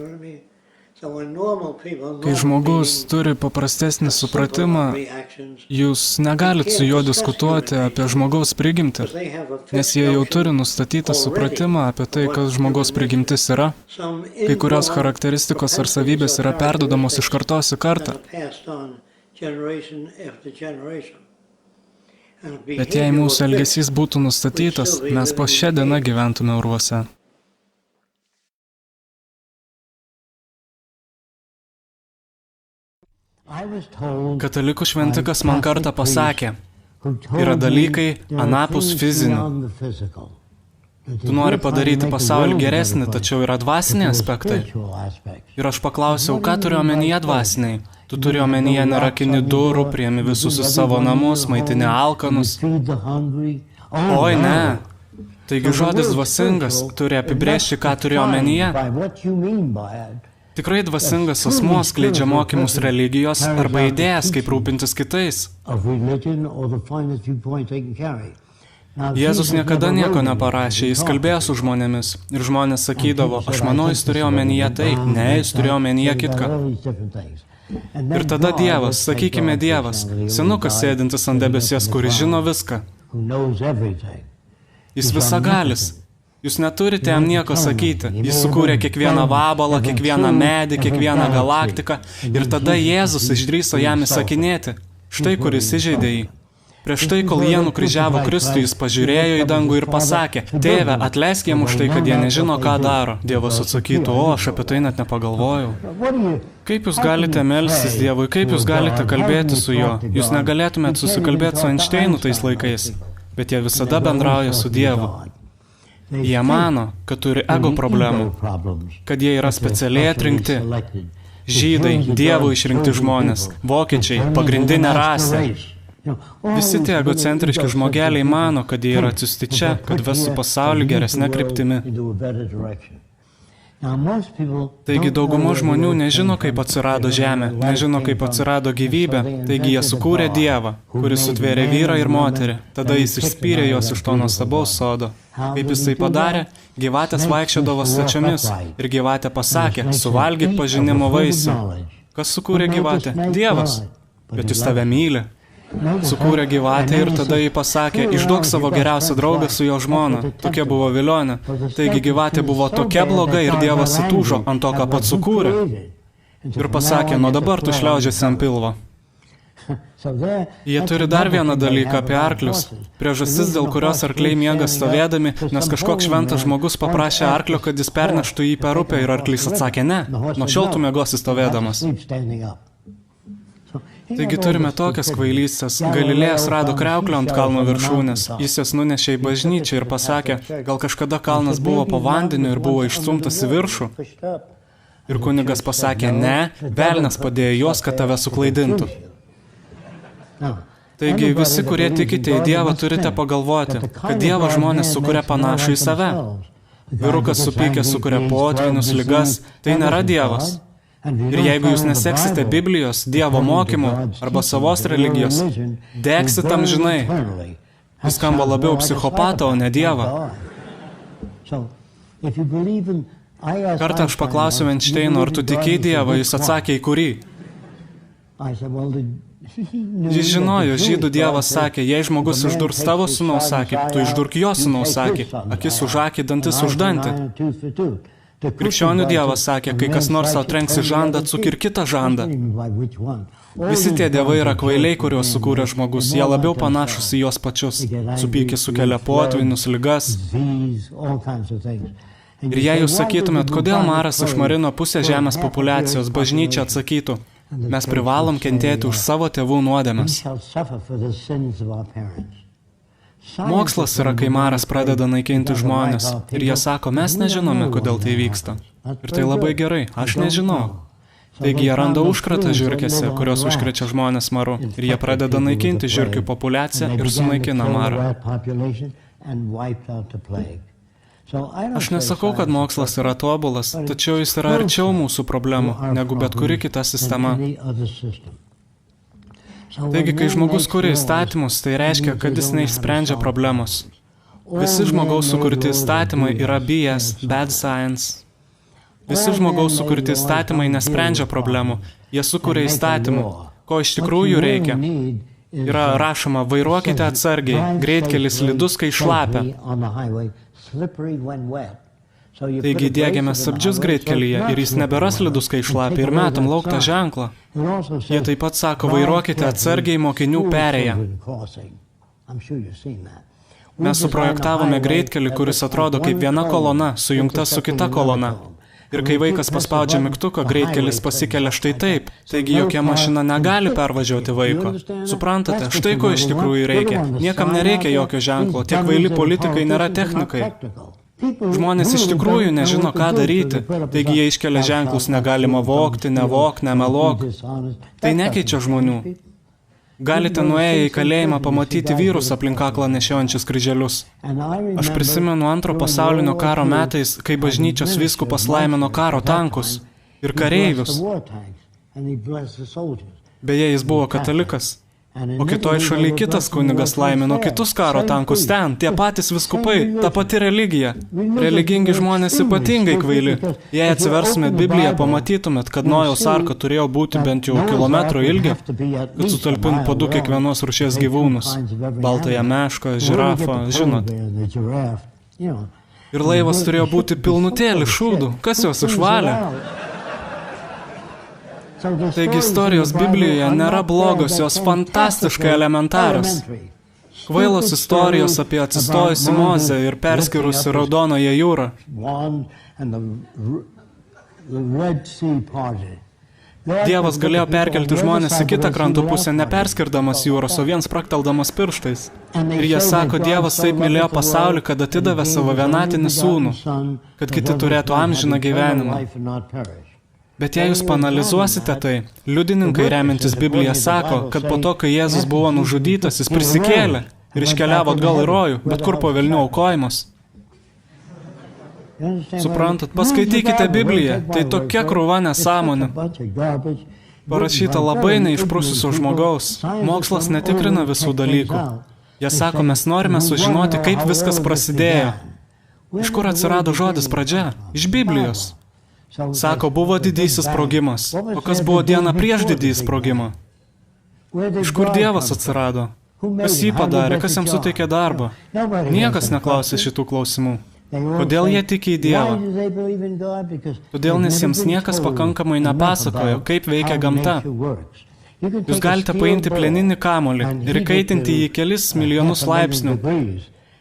Kai žmogus turi paprastesnį supratimą, jūs negalit su juo diskutuoti apie žmogaus prigimtį, nes jie jau turi nustatytą supratimą apie tai, kas žmogaus prigimtis yra. Kai kurios charakteristikos ar savybės yra perduodamos iš kartos į kartą. Bet jei mūsų elgesys būtų nustatytas, mes po šią dieną gyventume urvuose. Katalikų šventikas man kartą pasakė, yra dalykai anapus fizinių. Tu nori padaryti pasaulį geresnį, tačiau yra dvasiniai aspektai. Ir aš paklausiau, ką turiu omenyje dvasiniai? Tu turi omenyje nerakini durų, priemi visus į savo namus, maitini alkanus. Oi, ne. Taigi žodis dvasingas turi apibrėžti, ką turi omenyje. Tikrai dvasingas asmuo skleidžia mokymus religijos arba idėjas, kaip rūpintis kitais. Jėzus niekada nieko neparašė, jis kalbėjo su žmonėmis. Ir žmonės sakydavo, aš manau, jis turėjo omenyje tai, ne, jis turėjo omenyje kitką. Ir tada Dievas, sakykime Dievas, senukas sėdintis ant debesies, kuris žino viską. Jis visagalis. Jūs neturite jam nieko sakyti. Jis sukūrė kiekvieną vabalą, kiekvieną medį, kiekvieną galaktiką. Ir tada Jėzus išdrįso jam įsakinėti. Štai kur jis įžeidė jį. Prieš tai, kol jie nukryžiavo Kristų, jis pažiūrėjo į dangų ir pasakė, Tėve, atleisk jiem už tai, kad jie nežino, ką daro. Dievas atsakytų, o, aš apie tai net nepagalvojau. Kaip jūs galite melstis Dievui, kaip jūs galite kalbėti su juo? Jūs negalėtumėt susikalbėti su Einšteinu tais laikais, bet jie visada bendrauja su Dievu. Jie mano, kad turi ego problemų, kad jie yra specialiai atrinkti. Žydai, Dievo išrinkti žmonės, vokiečiai, pagrindinė rasė. Visi tie egocentriški žmogeliai mano, kad jie yra atsiųsti čia, kad vestų pasaulį geresnę kryptimi. Taigi dauguma žmonių nežino, kaip atsirado žemė, nežino, kaip atsirado gyvybė, taigi jie sukūrė Dievą, kuris sutvėrė vyrą ir moterį, tada jis išspyrė juos iš to nuostabaus sodo. Kaip jis tai padarė, gyvatės vaikščiodavo stačiomis ir gyvatė pasakė, suvalgyk pažinimo vaisių. Kas sukūrė gyvatę? Dievas, bet jis tave myli. Sukūrė gyvatę ir tada jį pasakė, išduok savo geriausią draugą su jo žmona. Tokia buvo vilionė. Taigi gyvatė buvo tokia bloga ir Dievas įtūžo ant to, ką pats sukūrė. Ir pasakė, nuo dabar tu šliaužiasi ant pilvo. Jie turi dar vieną dalyką apie arklius. Priežastis, dėl kurios arkliai miega stovėdami, nes kažkoks šventas žmogus paprašė arklio, kad jis perneštų jį per upę ir arklys atsakė, ne, nuo šiol tu miegosi stovėdamas. Taigi turime tokias kvailystės. Galilėjas rado kriauklę ant kalno viršūnės. Jis jas nunešė į bažnyčią ir pasakė, gal kažkada kalnas buvo po vandeniu ir buvo išstumtas į viršų. Ir kunigas pasakė, ne, velnias padėjo juos, kad tave suklaidintų. Taigi visi, kurie tikite į Dievą, turite pagalvoti, kad Dievo žmonės sukuria panašų į save. Vyrukas supykęs sukuria potvinius, ligas, tai nėra Dievas. Ir jeigu jūs neseksite Biblijos, Dievo mokymų arba savos religijos, degsit amžinai. Jis skamba labiau psichopatą, o ne Dievą. Kartą aš paklausiau Einšteino, ar tu tikėjai Dievą, jis atsakė, į kurį. Jis žinojo, žydų Dievas sakė, jei žmogus išdurs tavo sūnaus akį, tu išdurk jo sūnaus akį, akis už akį, dantis už dantį. Krikščionių Dievas sakė, kai kas nors tau trenks į žandą, atsuk ir kitą žandą. Visi tie dievai yra kvailiai, kuriuos sukūrė žmogus, jie labiau panašus į juos pačius. Supykis sukelia potvynus, ligas. Ir jei jūs sakytumėt, kodėl Maras išmarino pusę žemės populiacijos, bažnyčia atsakytų, mes privalom kentėti už savo tėvų nuodėmes. Mokslas yra, kai Maras pradeda naikinti žmonės ir jie sako, mes nežinome, kodėl tai vyksta. Ir tai labai gerai, aš nežinau. Taigi jie randa užkratą žiurkėse, kurios užkrečia žmonės maru. Ir jie pradeda naikinti žiurkių populiaciją ir sunaikina marą. Aš nesakau, kad mokslas yra tobulas, tačiau jis yra arčiau mūsų problemų, negu bet kuri kita sistema. Taigi, kai žmogus kuria įstatymus, tai reiškia, kad jis neišsprendžia problemos. Visi žmogaus sukurti įstatymai yra BS, bad science. Visi žmogaus sukurti įstatymai nesprendžia problemų, jie sukuria įstatymų. Ko iš tikrųjų reikia? Yra rašoma, vairuokite atsargiai, greitkelis slidus, kai šlapia. Taigi diegiame stabdžius greitkelyje ir jis nebėra slidus, kai šlapia ir metam lauktą ženklą. Jie taip pat sako, vairuokite atsargiai mokinių perėją. Mes suprojektavome greitkelį, kuris atrodo kaip viena kolona, sujungta su kita kolona. Ir kai vaikas paspaudžia mygtuką, greitkelis pasikelia štai taip, taigi jokia mašina negali pervažiuoti vaiko. Suprantate, štai ko iš tikrųjų reikia. Niekam nereikia jokio ženklo, tie kvaili politikai nėra technikai. Žmonės iš tikrųjų nežino, ką daryti, taigi jie iškelia ženklus negalima vogti, nevok, nemelok. Tai nekeičia žmonių. Galite nuėję į kalėjimą pamatyti vyrus aplink kaklą nešiojančius kryželius. Aš prisimenu Antro pasaulinio karo metais, kai bažnyčios vyskupas laimino karo tankus ir kareivius. Beje, jis buvo katalikas. O kitoj šaly kitas kunigas laimino kitus karo tankus ten, tie patys vyskupai, ta pati religija. Religingi žmonės ypatingai kvaili. Jei atsiversumėt Bibliją, pamatytumėt, kad Nojaus arka turėjo būti bent jau kilometro ilgio, kad sutalpint po 2 kiekvienos rūšies gyvūnus. Baltąją mešką, žirafą, žinot. Ir laivas turėjo būti pilnutėlį šūdų. Kas juos išvalė? Taigi istorijos Biblijoje nėra blogos, jos fantastiškai elementarios. Kvailos istorijos apie atsistojusi Mozę ir perskirusi Raudonoją jūrą. Dievas galėjo perkelti žmonės į kitą kranto pusę, neperskirdamas jūros, o vien sprakteldamas pirštais. Ir jie sako, Dievas taip mylėjo pasaulį, kad atidavė savo vienatinį sūnų, kad kiti turėtų amžiną gyvenimą. Bet jei jūs paanalizuosite tai, liudininkai remintis Bibliją sako, kad po to, kai Jėzus buvo nužudytas, jis prisikėlė ir iškeliavo atgal į rojų, bet kur po velnių aukojimas. Suprantat, paskaitykite Bibliją, tai tokia krūva nesąmonė. Parašyta labai neišprususio žmogaus. Mokslas netikrina visų dalykų. Jie sako, mes norime sužinoti, kaip viskas prasidėjo. Iš kur atsirado žodis pradžia? Iš Biblijos. Sako, buvo didysis sprogimas. O kas buvo diena prieš didįjį sprogimą? Iš kur Dievas atsirado? Kas jį padarė? Kas jam suteikė darbą? Niekas neklausė šitų klausimų. Kodėl jie tiki į Dievą? Todėl, nes jiems niekas pakankamai nepasakojo, kaip veikia gamta. Jūs galite paimti plieninį kamuolį ir įkaitinti jį kelis milijonus laipsnių.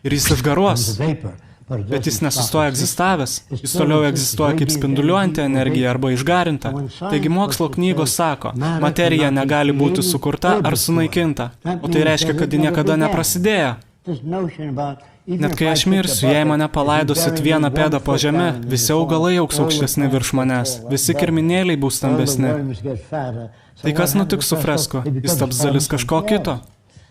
Ir jis išgaruos. Bet jis nesustoja egzistavęs, jis toliau egzistuoja kaip spinduliuojanti energija arba išgarinta. Taigi mokslo knygos sako, materija negali būti sukurta ar sunaikinta, o tai reiškia, kad ji niekada neprasidėjo. Net kai aš mirsiu, jei mane palaidosit vieną pėdą po žemę, visi augalai augs aukštesni virš manęs, visi kirminėliai bus stambesni. Tai kas nutiks su fresko? Jis taps dalis kažko kito.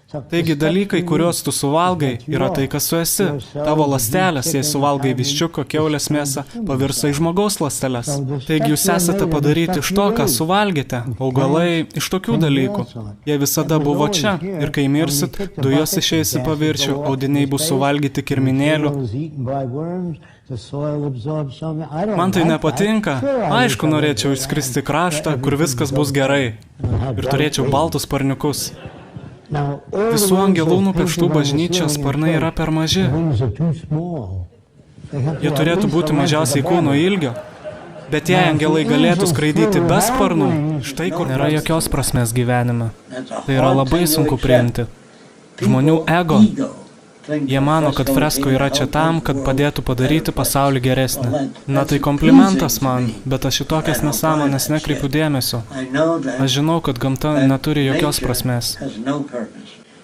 Taigi dalykai, kuriuos tu suvalgai, yra tai, kas tu esi. Tavo ląstelės, jei suvalgai viščiuko, kiaulės mėsą, pavirsta į žmogaus ląsteles. Taigi jūs esate padaryti iš to, ką suvalgėte. Augalai iš tokių dalykų. Jie visada buvo čia. Ir kai mirsit, dujos išeis į paviršių, audiniai bus suvalgyti kirminėlių. Man tai nepatinka. Aišku, norėčiau išskristi kraštą, kur viskas bus gerai. Ir turėčiau baltus sparniukus. Visų angelų nupieštų bažnyčios sparnai yra per maži. Jie turėtų būti mažiausiai kūno ilgio. Bet jei angelai galėtų skraidyti be sparnų, štai kur nėra jokios prasmės gyvenime. Tai yra labai sunku priimti. Žmonių ego. Jie mano, kad fresko yra čia tam, kad padėtų padaryti pasaulį geresnį. Na tai komplimentas man, bet aš į tokias nesąmonės nekreipiu dėmesio. Aš žinau, kad gamta neturi jokios prasmės.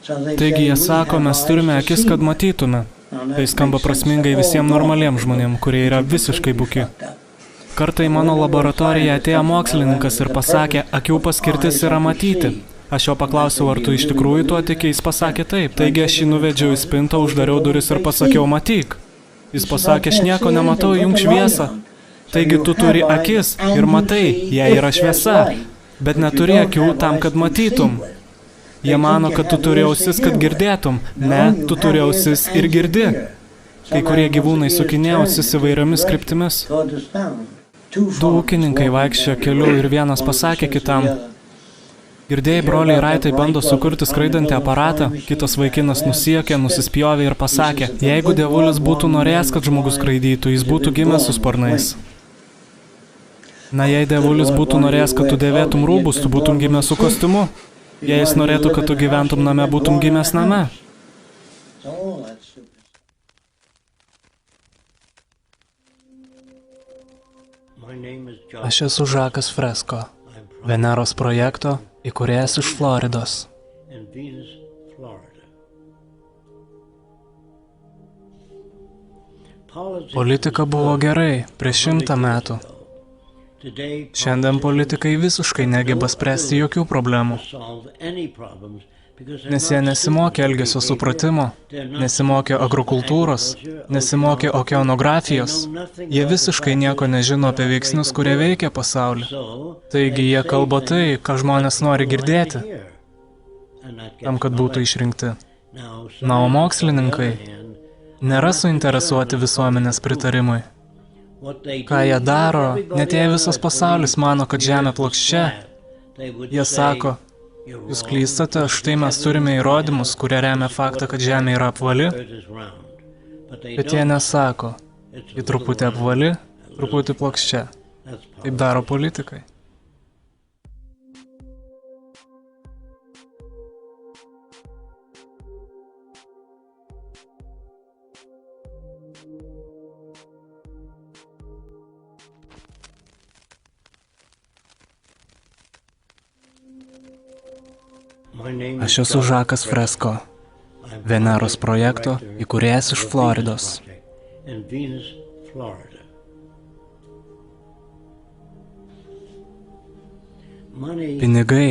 Taigi jie sako, mes turime akis, kad matytume. Tai skamba prasmingai visiems normaliems žmonėms, kurie yra visiškai buki. Kartą į mano laboratoriją atėjo mokslininkas ir pasakė, akių paskirtis yra matyti. Aš jo paklausiau, ar tu iš tikrųjų tuo tiki, jis pasakė taip. Taigi aš jį nuvedžiau į spintą, uždariau duris ir pasakiau, matyk. Jis pasakė, aš nieko nematau, jung šviesą. Taigi tu turi akis ir matai, jei yra šviesa, bet neturi akių tam, kad matytum. Jie mano, kad tu turi ausis, kad girdėtum. Ne, tu turi ausis ir girdi. Kai kurie gyvūnai sukinė ausis įvairiomis kryptimis. Du ūkininkai vaikščiojo keliu ir vienas pasakė kitam, girdėjai, broliai Raitai bando sukurti skraidantį aparatą, kitas vaikinas nusiekė, nusispjovė ir pasakė, jeigu dievulis būtų norėjęs, kad žmogus skraidytų, jis būtų gimęs su sparnais. Na, jei dievulis būtų norėjęs, kad tu dėvėtum rūbus, tu būtum gimęs su kostiumu. Jei jis norėtų, kad tu gyventum name, būtum gimęs name. Aš esu Žakas Fresko, Veneros projekto įkūrėjas iš Floridos. Politika buvo gerai prieš 100 metų. Šiandien politikai visiškai negeba spręsti jokių problemų. Nes jie nesimokė elgesio supratimo, nesimokė agrokultūros, nesimokė okeanografijos. Jie visiškai nieko nežino apie veiksnius, kurie veikia pasaulį. Taigi jie kalba tai, ką žmonės nori girdėti, tam, kad būtų išrinkti. Na, o mokslininkai nėra suinteresuoti visuomenės pritarimui. Ką jie daro, net jei visas pasaulis mano, kad Žemė plokščia, jie sako, jūs klystate, štai mes turime įrodymus, kurie remia faktą, kad Žemė yra apvali, bet jie nesako, ji truputį apvali, truputį plokščia. Taip daro politikai. Aš esu Žakas Fresko, Veneros projekto įkūrėjas iš Floridos. Pinigai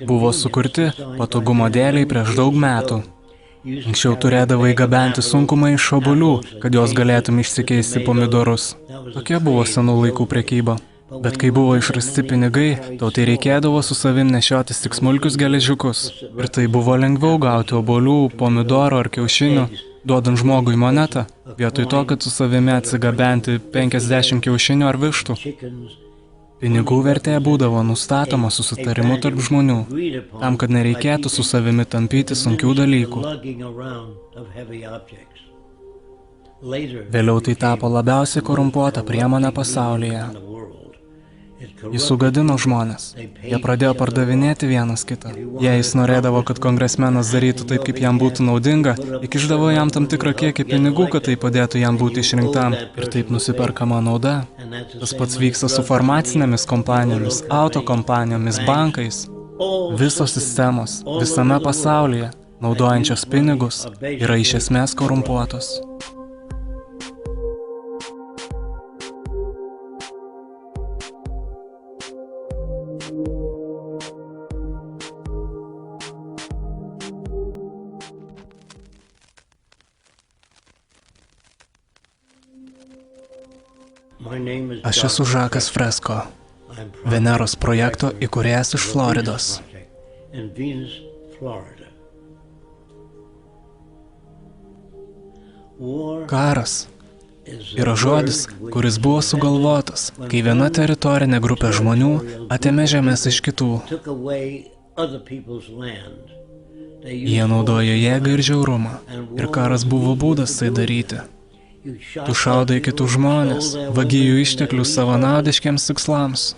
buvo sukurti patogumo dėliai prieš daug metų. Anksčiau turėdavai gabenti sunkumą iš obuolių, kad jos galėtum išsikeisti pomidorus. Tokia buvo senų laikų prekyba. Bet kai buvo išrasti pinigai, tautai reikėdavo su savim nešiotis tik smulkius geležiukus. Ir tai buvo lengviau gauti obuolių, pomidorų ar kiaušinių, duodant žmogui monetą, vietoj to, kad su savimi atsigabenti 50 kiaušinių ar vištų. Pinigų vertė būdavo nustatoma susitarimu tarp žmonių, tam, kad nereikėtų su savimi tampyti sunkių dalykų. Vėliau tai tapo labiausiai korumpuota priemonė pasaulyje. Jis sugadino žmonės. Jie pradėjo pardavinėti vienas kitą. Jei jis norėdavo, kad kongresmenas darytų taip, kaip jam būtų naudinga, įkišdavo jam tam tikrą kiekį pinigų, kad tai padėtų jam būti išrinktam. Ir taip nusiperkama nauda. Tas pats vyksta su farmacinėmis kompanijomis, autokompanijomis, bankais. Visos sistemos visame pasaulyje, naudojančios pinigus, yra iš esmės korumpuotos. Aš esu Žakas Fresko, Veneros projekto įkūrėjas iš Floridos. Karas yra žodis, kuris buvo sugalvotas, kai viena teritorinė grupė žmonių atėmė žemės iš kitų. Jie naudojo jėgą ir žiaurumą, ir karas buvo būdas tai daryti. Tu šaudai kitus žmonės, vagi jų išteklius savanaudiškiams tikslams.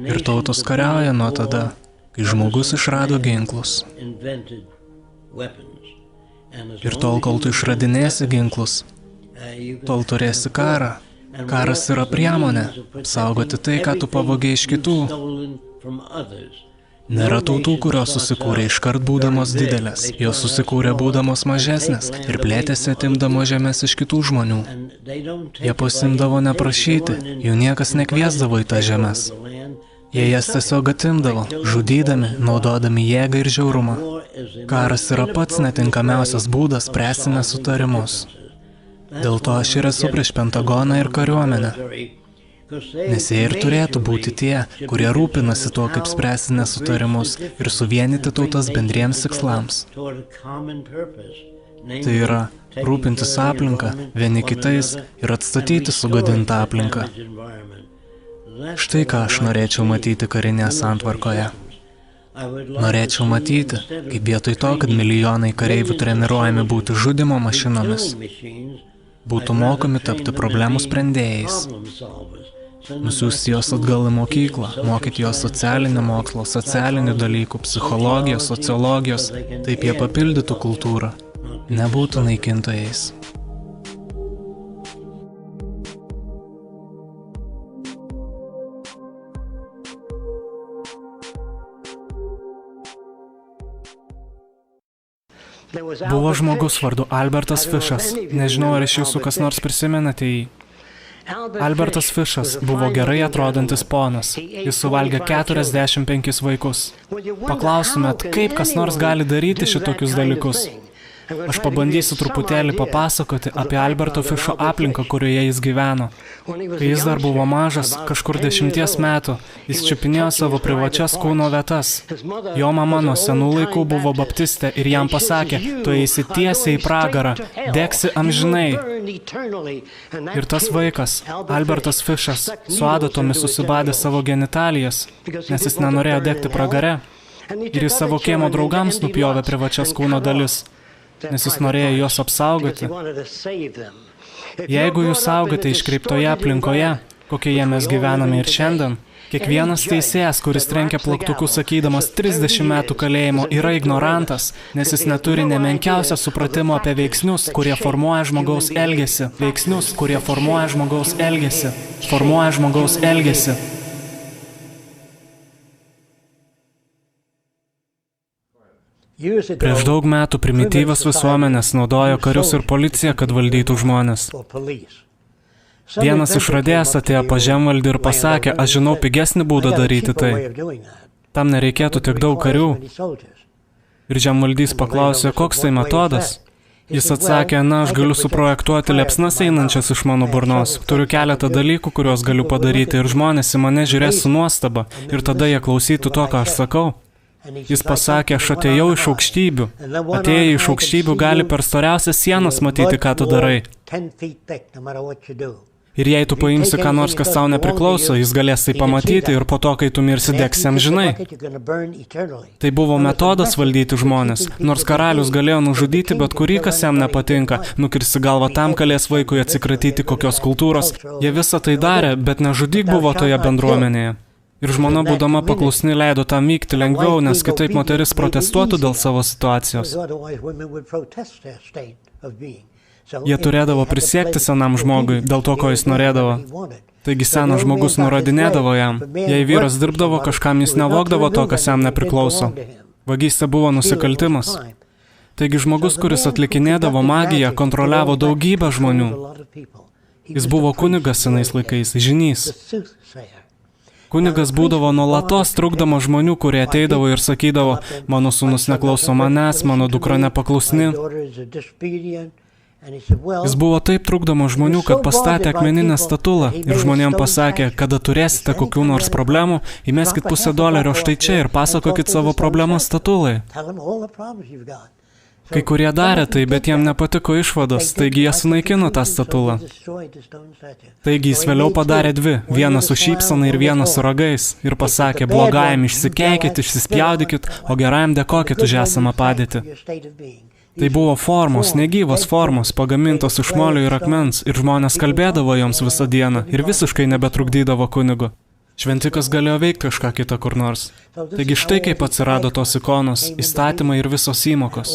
Ir tautos kariauja nuo tada, kai žmogus išrado ginklus. Ir tol, kol tu išradinėsi ginklus, tol turėsi karą. Karas yra priemonė apsaugoti tai, ką tu pavogei iš kitų. Nėra tautų, kurios susikūrė iškart būdamos didelės. Jos susikūrė būdamos mažesnės ir plėtėsi atimdamo žemės iš kitų žmonių. Jie pasimdavo neprašyti, jų niekas nekviesdavo į tą žemės. Jie jas tiesiog atimdavo, žudydami, naudodami jėgą ir žiaurumą. Karas yra pats netinkamiausias būdas spręsti nesutarimus. Dėl to aš ir esu prieš Pentagoną ir kariuomenę. Nes jie ir turėtų būti tie, kurie rūpinasi tuo, kaip spręsti nesutarimus ir suvienyti tautas bendriems tikslams. Tai yra rūpintis aplinką, vieni kitais ir atstatyti sugadintą aplinką. Štai ką aš norėčiau matyti karinėje santvarkoje. Norėčiau matyti, kaip vietoj to, kad milijonai kareivių treniruojami būti žudymo mašinomis, būtų mokomi tapti problemų sprendėjais. Nusiųsti jos atgal į mokyklą, mokyti jos socialinio mokslo, socialinių dalykų, psichologijos, sociologijos, taip jie papildytų kultūrą, nebūtų naikintojais. Buvo žmogus vardu Albertas Fišas. Nežinau, ar iš jūsų kas nors prisimenate jį. Albertas Fišas buvo gerai atrodantis ponas. Jis suvalgė 45 vaikus. Paklaustumėt, kaip kas nors gali daryti šitokius dalykus? Aš pabandysiu truputėlį papasakoti apie Alberto Fišo aplinką, kurioje jis gyveno. Kai jis dar buvo mažas, kažkur 10 metų, jis čiupinėjo savo privačias kūno vietas. Jo mama nuo senų laikų buvo baptistė ir jam pasakė, tu eisi tiesiai į pragarą, degsi amžinai. Ir tas vaikas, Albertas Fišas, su adatomis susibadė savo genitalijas, nes jis nenorėjo degti pragare. Ir jis savo kiemo draugams nupjovė privačias kūno dalis, nes jis norėjo juos apsaugoti. Jeigu jūs augote iškreiptoje aplinkoje, kokioje mes gyvename ir šiandien, kiekvienas teisėjas, kuris trenkia plaktuku sakydamas 30 metų kalėjimo, yra ignorantas, nes jis neturi nemenkiausio supratimo apie veiksnius, kurie formuoja žmogaus elgesį. Veiksnius, kurie formuoja žmogaus elgesį. Formuoja žmogaus elgesį. Prieš daug metų primityvios visuomenės naudojo karius ir policiją, kad valdytų žmonės. Vienas išradėjas atėjo pas žemvaldį ir pasakė, aš žinau pigesnį būdą daryti tai. Tam nereikėtų tiek daug karių. Ir žemvaldys paklausė, koks tai metodas? Jis atsakė, na, aš galiu suprojektuoti liepsnas einančias iš mano burnos. Turiu keletą dalykų, kuriuos galiu padaryti ir žmonės į mane žiūrės su nuostaba. Ir tada jie klausytų to, ką aš sakau. Jis pasakė, aš atėjau iš aukštybių. Atėję iš aukštybių gali per storiausias sienas matyti, ką tu darai. Ir jei tu paimsi ką nors, kas tau nepriklauso, jis galės tai pamatyti ir po to, kai tu mirsi, degsi amžinai. Tai buvo metodas valdyti žmonės. Nors karalius galėjo nužudyti bet kurį, kas jam nepatinka, nukirsti galvą tam kalės vaikui atsikratyti kokios kultūros. Jie visą tai darė, bet nežudyk buvo toje bendruomenėje. Ir žmona, būdama paklusni, leido tam vykti lengviau, nes kitaip moteris protestuotų dėl savo situacijos. Jie turėdavo prisiekti senam žmogui dėl to, ko jis norėdavo. Taigi senas žmogus nurodinėdavo jam. Jei vyras dirbdavo, kažkam jis nevogdavo to, kas jam nepriklauso. Vagystė buvo nusikaltimas. Taigi žmogus, kuris atlikinėdavo magiją, kontroliavo daugybę žmonių. Jis buvo kunigas senais laikais, žynys. Kunigas būdavo nuolatos trukdama žmonių, kurie ateidavo ir sakydavo, mano sūnus neklauso manęs, mano dukra nepaklusni. Jis buvo taip trukdomas žmonių, kad pastatė akmeninę statulą ir žmonėm pasakė, kada turėsite kokių nors problemų, įmeskit $1 štai čia ir pasakokit savo problemas statulai. Kai kurie darė tai, bet jiem nepatiko išvados, taigi jie sunaikino tą statulą. Taigi jis vėliau padarė dvi, vieną su šypsena ir vieną su ragais, ir pasakė, blogajam išsikeikit, išsispjaudykit, o gerajam dėkokit už esamą padėtį. Tai buvo formos, negyvos formos, pagamintos iš molio ir akmens, ir žmonės kalbėdavo joms visą dieną ir visiškai nebetrukdydavo kunigu. Šventikas galėjo veikti kažką kitą kur nors. Taigi štai kaip atsirado tos ikonos, įstatymai ir visos įmokos.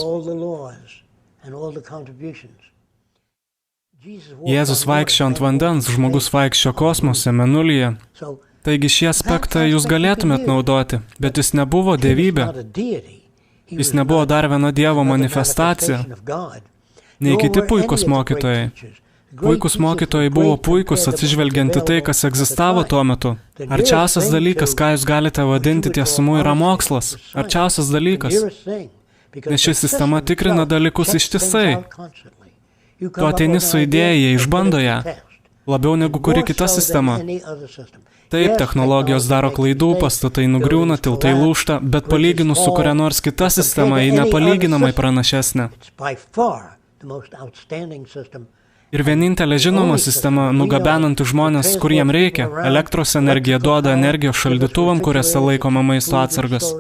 Jėzus vaikščio ant vandens, žmogus vaikščio kosmose, mėnulyje. Taigi šį aspektą jūs galėtumėt naudoti, bet jis nebuvo dievybė. Jis nebuvo dar viena Dievo manifestacija. Nei kiti puikus mokytojai. Puikus mokytojai buvo puikus atsižvelgianti tai, kas egzistavo tuo metu. Arčiausias dalykas, ką jūs galite vadinti tiesumu, yra mokslas. Arčiausias dalykas. Nes ši sistema tikrina dalykus ištisai. Tu ateini su idėja, jie išbando ją. Labiau negu kuri kita sistema. Taip, technologijos daro klaidų, pastatai nugriūna, tiltai lūžta, bet palyginus su kuria nors kita sistema, ji nepalyginamai pranašesnė. Ir vienintelė žinoma sistema, nugabenanti žmonės, kur jiem reikia. Elektros energija duoda energijos šaldytuvam, kuriuose laikoma maisto atsargas.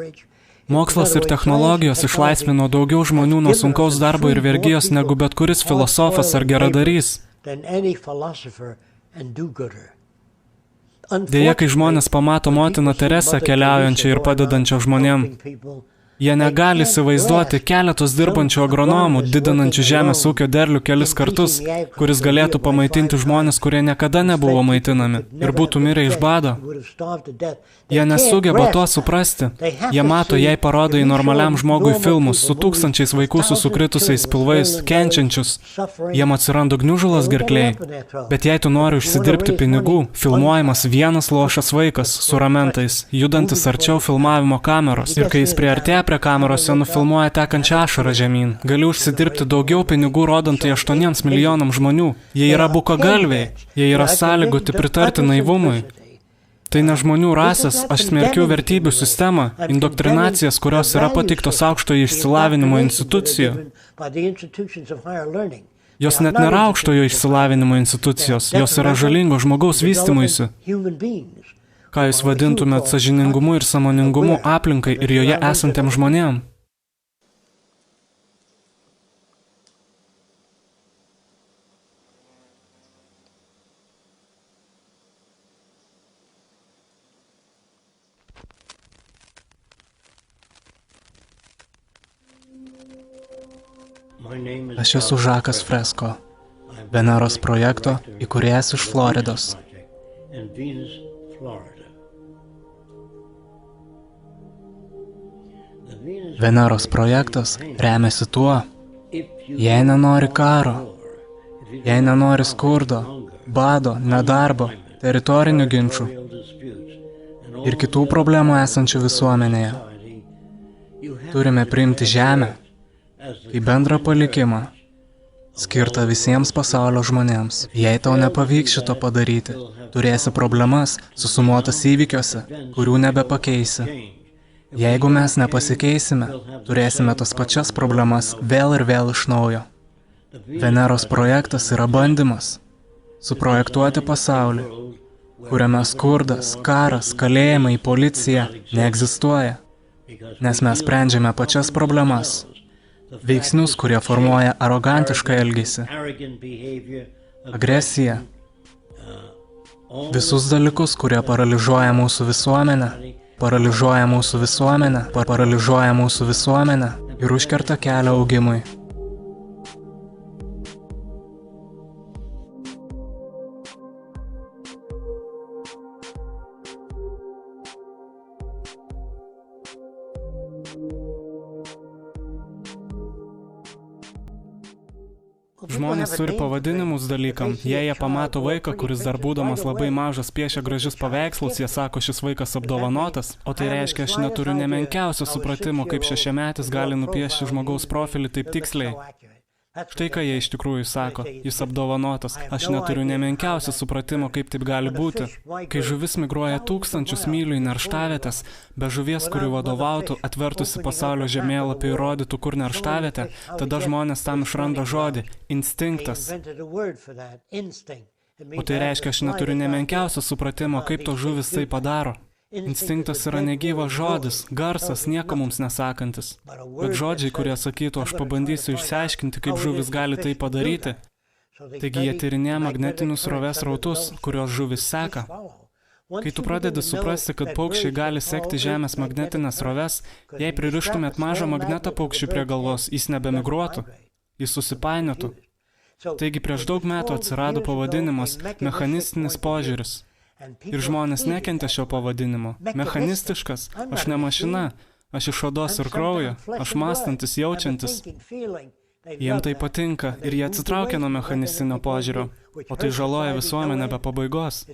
Mokslas ir technologijos išlaisvino daugiau žmonių nuo sunkaus darbo ir vergijos negu bet kuris filosofas ar geradarys. Deja, kai žmonės pamato motiną Teresę keliaujančią ir padedančią žmonėm, jie negali įsivaizduoti keletos dirbančių agronomų, didinančių žemės ūkio derlių kelis kartus, kuris galėtų pamaitinti žmonės, kurie niekada nebuvo maitinami ir būtų mirę iš bado. Jie nesugeba to suprasti. Jie mato, jei parodo į normaliam žmogui filmus su tūkstančiais vaikų su sukritusiais pilvais, kenčiančius. Jiem atsiranda gniužulas gerklėj. Bet jei tu nori užsidirbti pinigų, filmuojamas vienas lošas vaikas su ramentais, judantis arčiau filmavimo kameros. Ir kai jis priartėja prie kameros, jie nufilmuoja tekančią ašarą žemyn. Gali užsidirbti daugiau pinigų rodant tai 8 milijonams žmonių. Jie yra bukagalviai. Jie yra sąlygoti pritarti naivumui. Tai ne žmonių rasės, aš smerkiu vertybių sistemą, indoktrinacijas, kurios yra pateiktos aukštojo išsilavinimo institucijų. Jos net nėra aukštojo išsilavinimo institucijos, jos yra žalingo žmogaus vystymuisi. Ką jūs vadintumėt sąžiningumu ir sąmoningumu aplinkai ir joje esantiem žmonėm? Aš esu Žakas Fresko, Veneros projekto įkūrėjas iš Floridos. Veneros projektas remiasi tuo, jei nenori karo, jei nenori skurdo, bado, nedarbo, teritorinių ginčų ir kitų problemų esančių visuomenėje. Turime priimti žemę kaip bendrą palikimą, skirtą visiems pasaulio žmonėms. Jei tau nepavyks šito padaryti, turėsi problemas susumuotas įvykiuose, kurių nebepakeisi. Jeigu mes nepasikeisime, turėsime tas pačias problemas vėl ir vėl iš naujo. Veneros projektas yra bandymas suprojektuoti pasaulį, kuriame skurdas, karas, kalėjimai, policija neegzistuoja, nes mes sprendžiame pačias problemas. Veiksnius, kurie formuoja arogantišką elgesį, agresiją, visus dalykus, kurie paralyžuoja mūsų visuomenę ir užkerta kelią augimui. Žmonės turi pavadinimus dalykam. Jei jie pamato vaiką, kuris dar būdamas labai mažas piešia gražius paveikslus, jie sako, šis vaikas apdovanotas, o tai reiškia, aš neturiu nemenkiausio supratimo, kaip 6-metis gali nupiešti žmogaus profilį taip tiksliai. Štai ką jie iš tikrųjų sako, jis apdovanotas, aš neturiu nemenkiausio supratimo, kaip taip gali būti. Kai žuvis migruoja tūkstančius mylių į nerštavietės, be žuvies, kuri vadovautų, atvertusi pasaulio žemėlapį ir rodytų, kur nerštavietė, tada žmonės tam išranda žodį – instinktas. O tai reiškia, aš neturiu nemenkiausio supratimo, kaip to žuvis tai padaro. Instinktas yra negyvas žodis, garsas, nieko mums nesakantis. Bet žodžiai, kurie sakytų, aš pabandysiu išsiaiškinti, kaip žuvis gali tai padaryti. Taigi jie tyrinėja magnetinius srovės rautus, kurios žuvis seka. Kai tu pradedi suprasti, kad paukščiai gali sekti žemės magnetinės sroves, jei pririštumėt mažą magnetą paukščiui prie galvos, jis nebemigruotų, jis susipainiotų. Taigi prieš daug metų atsirado pavadinimas mechanistinis požiūris. Ir žmonės nekentė šio pavadinimo. Mechanistiškas, aš ne mašina, aš iš odos ir kraujo, aš mąstantis, jaučiantis. Jiem tai patinka ir jie atsitraukia nuo mechanistinio požiūrio, o tai žaloja visuomenę be pabaigos.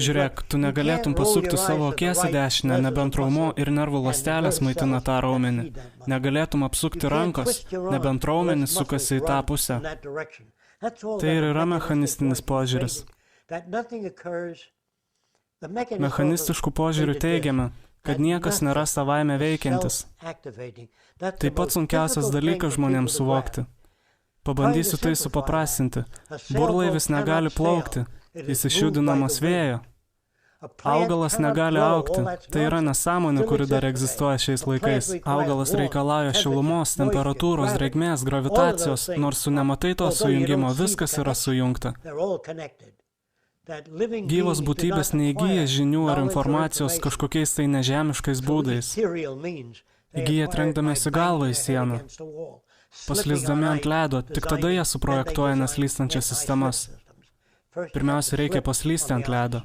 Žiūrėk, tu negalėtum pasukti savo akies į dešinę, nebent raumuo ir nervų ląstelės maitina tą raumenį. Negalėtum apsukti rankos, nebent raumenis sukasi į tą pusę. Tai ir yra mechanistinis požiūris. Mechanistiškų požiūrių teigiame, kad niekas nėra savaime veikiantis. Tai pats sunkiausias dalykas žmonėms suvokti. Pabandysiu tai supaprastinti. Burlaivis negali plaukti, jis išjudinamas vėjo. Augalas negali augti. Tai yra nesąmonė, kuri dar egzistuoja šiais laikais. Augalas reikalauja šilumos, temperatūros, drėgmės, gravitacijos, nors su nematai to sujungimo, viskas yra sujungta. Gyvos būtybės neįgyja žinių ar informacijos kažkokiais tai nežemiškais būdais. Įgyja trenkdamėsi galvą į sieną. Paslysdami ant ledo, tik tada jie suprojektuoja neslystančias sistemas. Pirmiausia, reikia paslysti ant ledo.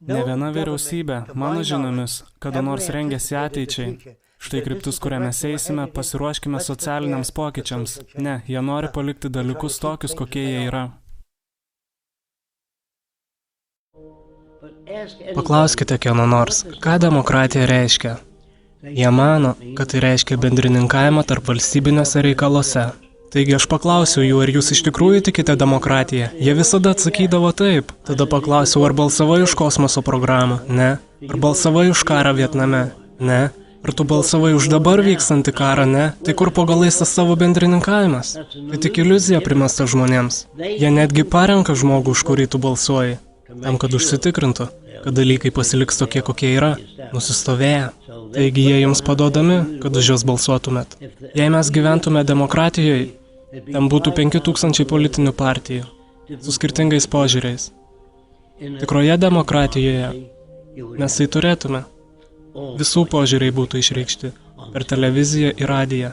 Ne viena vyriausybė, mano žinomis, kada nors rengiasi ateičiai. Štai kryptis, kurią mes eisime, pasiruoškime socialiniams pokyčiams. Ne, jie nori palikti dalykus tokius, kokie jie yra. Paklauskite kieno nors, ką demokratija reiškia. Jie mano, kad tai reiškia bendrininkavimą tarp valstybiniuose reikaluose. Taigi aš paklausiau jų, ar jūs iš tikrųjų tikite demokratiją. Jie visada atsakydavo taip. Tada paklausiau, ar balsavai už kosmoso programą? Ne. Ar balsavai už karą Vietname? Ne. Ar tu balsavai už dabar vykstantį karą? Ne. Tai kur po galais tas savo bendrininkavimas? Tai tik iliuzija primesta žmonėms. Jie netgi parenka žmogų, už kurį tu balsuoji. Tam, kad užsitikrintų, kad dalykai pasiliks tokie, kokie yra, nusistovėję. Taigi jie jums paduodami, kad už juos balsuotumėt. Jei mes gyventume demokratijoje, ten būtų 5000 politinių partijų, su skirtingais požiūriais. Tikroje demokratijoje mes tai turėtume. Visų požiūriai būtų išreikšti per televiziją ir radiją.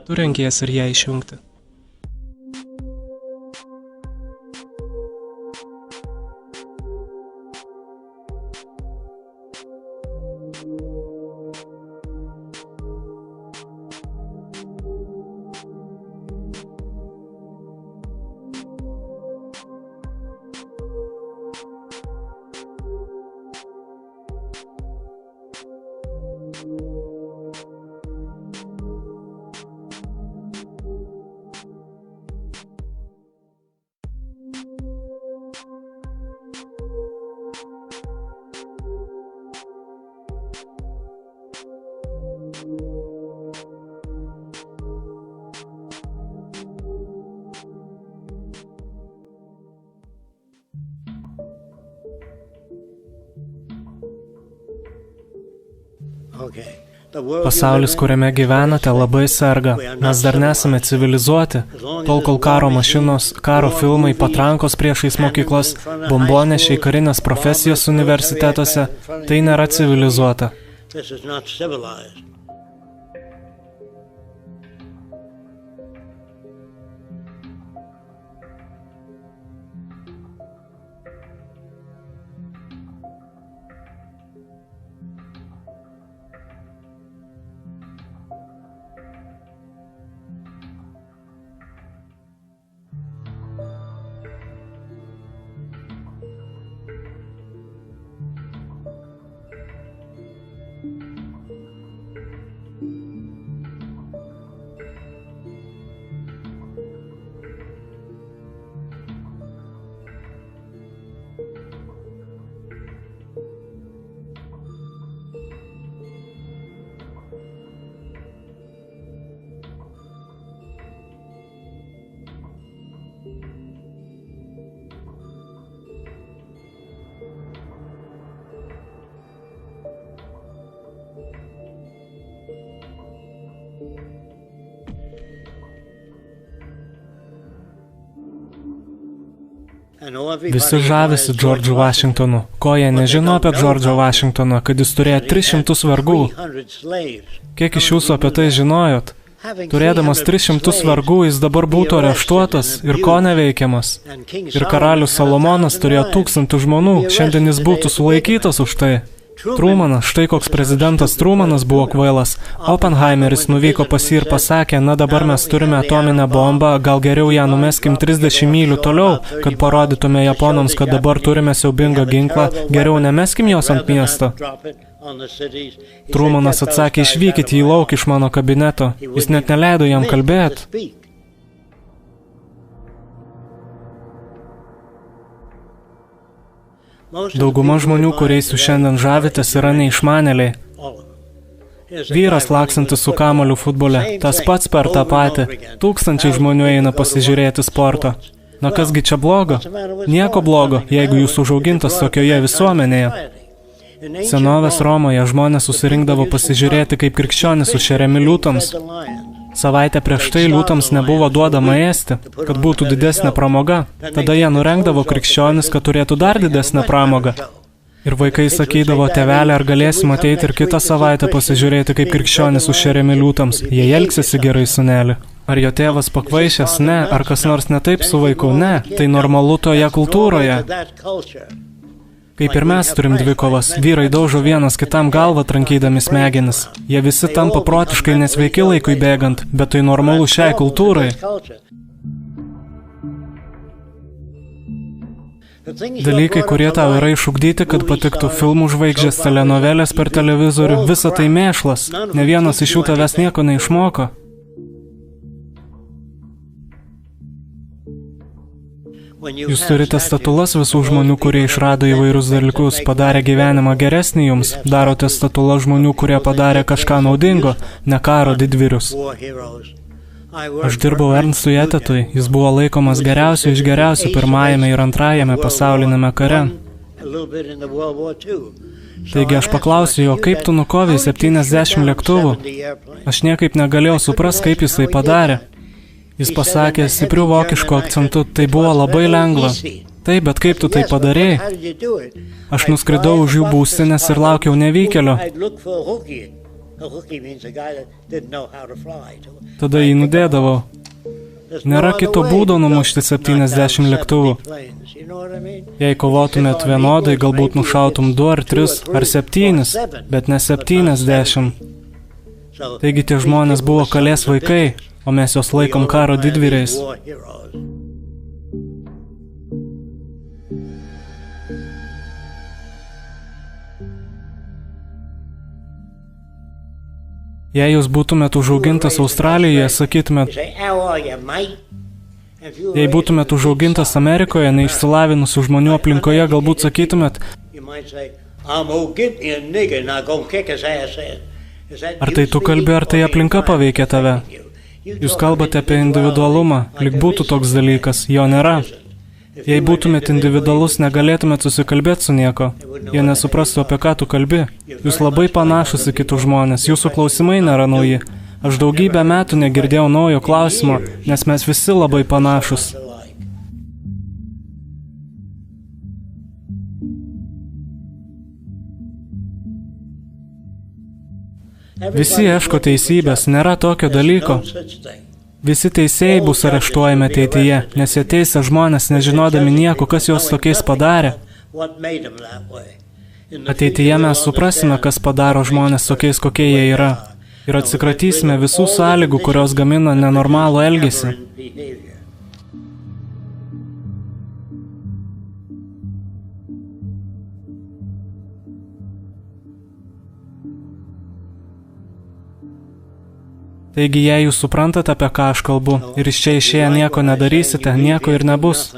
Tu renkiesi ir ją išjungti. Pasaulis, kuriame gyvenate, labai serga. Mes dar nesame civilizuoti. Tol, kol karo mašinos, karo filmai, patrankos priešais mokyklas, bombonešiai, karinės profesijos universitetuose, tai nėra civilizuota. Visi žavisi Džordžu Vašingtonu. Ko jie nežino apie Džordžą Vašingtoną, kad jis turėjo 300 vergų? Kiek iš jūsų apie tai žinojot? Turėdamas 300 vergų, jis dabar būtų areštuotas ir ko neveikiamas. Ir karalius Salomonas turėjo 1000 žmonų, šiandien jis būtų sulaikytas už tai. Trumanas, štai koks prezidentas Trumanas buvo kvailas. Oppenheimeris nuvyko pas jį ir pasakė, na dabar mes turime atominę bombą, gal geriau ją numeskim 30 mylių toliau, kad parodytume japonams, kad dabar turime siaubingą ginklą, geriau nemeskim jos ant miesto. Trumanas atsakė, išvykit jį lauk iš mano kabineto, jis net neleido jam kalbėti. Dauguma žmonių, kuriais jūs šiandien žavitės, yra neišmanėliai. Vyras laksantis su kamoliu futbole, tas pats per tą patį. Tūkstančiai žmonių eina pasižiūrėti sporto. Na kasgi čia blogo? Nieko blogo, jeigu jūs užaugintas tokioje visuomenėje. Senovės Romoje žmonės susirinkdavo pasižiūrėti, kaip krikščionis sušeriami liūtams. Savaitę prieš tai liūtams nebuvo duodama ėsti, kad būtų didesnė pramoga. Tada jie nurengdavo krikščionis, kad turėtų dar didesnę pramogą. Ir vaikai sakydavo, tėvelė, ar galėsim ateiti ir kitą savaitę pasižiūrėti, kaip krikščionis sušeriami liūtams. Jie elgsiasi gerai, sūneli. Ar jo tėvas pakvaišęs? Ne. Ar kas nors netaip su vaiku? Ne. Tai normalu toje kultūroje. Kaip ir mes turim dvikovas, vyrai daužo vienas kitam galvą trankydami smegenis. Jie visi tampa protiškai nesveiki laikui bėgant, bet tai normalu šiai kultūrai. Dalykai, kurie tau yra išugdyti, kad patiktų filmų žvaigždės, telenovelės per televizorių, visa tai mėšlas. Ne vienas iš jų tavęs nieko neišmoko. Jūs turite statulas visų žmonių, kurie išrado įvairius dalykus, padarė gyvenimą geresnį jums, darote statulą žmonių, kurie padarė kažką naudingo, ne karo didvyrius. Aš dirbau Ernstui Etetui, jis buvo laikomas geriausiu iš geriausių pirmajame ir antrajame pasaulinėme kare. Taigi aš paklausiu jo, kaip tu nukovei 70 lėktuvų? Aš niekaip negalėjau suprasti, kaip jis tai padarė. Jis pasakė stipriu vokišku akcentu, tai buvo labai lengva. Taip, bet kaip tu tai padarėjai? Aš nuskridau už jų būstinės ir laukiau nevykėlio. Tada jį nudėdavau. Nėra kito būdo numušti 70 lėktuvų. Jei kovotumėt vienodai, galbūt nušautum 2 ar 3 ar 7, bet ne 70. Taigi tie žmonės buvo kalės vaikai, o mes jos laikom karo didvyriais. Jei jūs būtumėt užaugintas Australijoje, sakytumėt, jei būtumėt užaugintas Amerikoje, neišsilavinusių žmonių aplinkoje, galbūt sakytumėt, ar tai tu kalbi, ar tai aplinka paveikė tave? Jūs kalbate apie individualumą, lyg būtų toks dalykas, jo nėra. Jei būtumėt individualus, negalėtumėt susikalbėti su nieko. Jie nesuprastų, apie ką tu kalbi. Jūs labai panašus į kitus žmonės, jūsų klausimai nėra nauji. Aš daugybę metų negirdėjau naujo klausimo, nes mes visi labai panašus. Visi ieško teisybės, nėra tokio dalyko. Visi teisėjai bus areštuojami ateityje, nes jie teisia žmonės nežinodami nieko, kas juos tokiais padarė. Ateityje mes suprasime, kas padaro žmonės tokiais, kokie jie yra. Ir atsikratysime visų sąlygų, kurios gamina nenormalų elgesį. Taigi, jei jūs suprantate, apie ką aš kalbu, ir iš čia išėję nieko nedarysite, nieko ir nebus.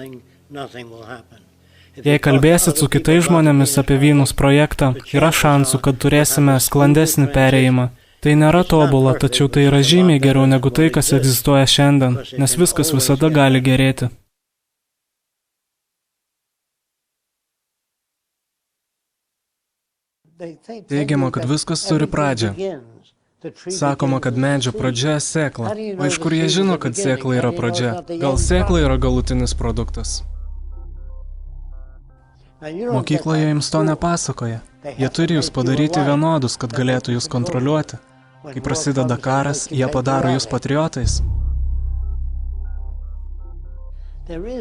Jei kalbėsit su kitais žmonėmis apie Vynus projektą, yra šansų, kad turėsime sklandesnį perėjimą. Tai nėra tobula, tačiau tai yra žymiai geriau negu tai, kas egzistuoja šiandien, nes viskas visada gali gerėti. Teigiama, kad viskas turi pradžią. Sakoma, kad medžio pradžia sėkla. O iš kur jie žino, kad sėkla yra pradžia? Gal sėkla yra galutinis produktas? Mokykloje jums to nepasakoja. Jie turi jūs padaryti vienodus, kad galėtų jūs kontroliuoti. Kai prasideda karas, jie padaro jūs patriotais.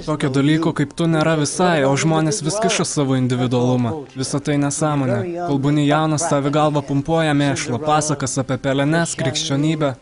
Tokio dalyko kaip tu nėra visai, o žmonės vis kiša savo individualumą. Visą tai nesąmonė. Kol būni jaunas, tavi galva pumpuoja mėšlą, pasakas apie pelenes, krikščionybę.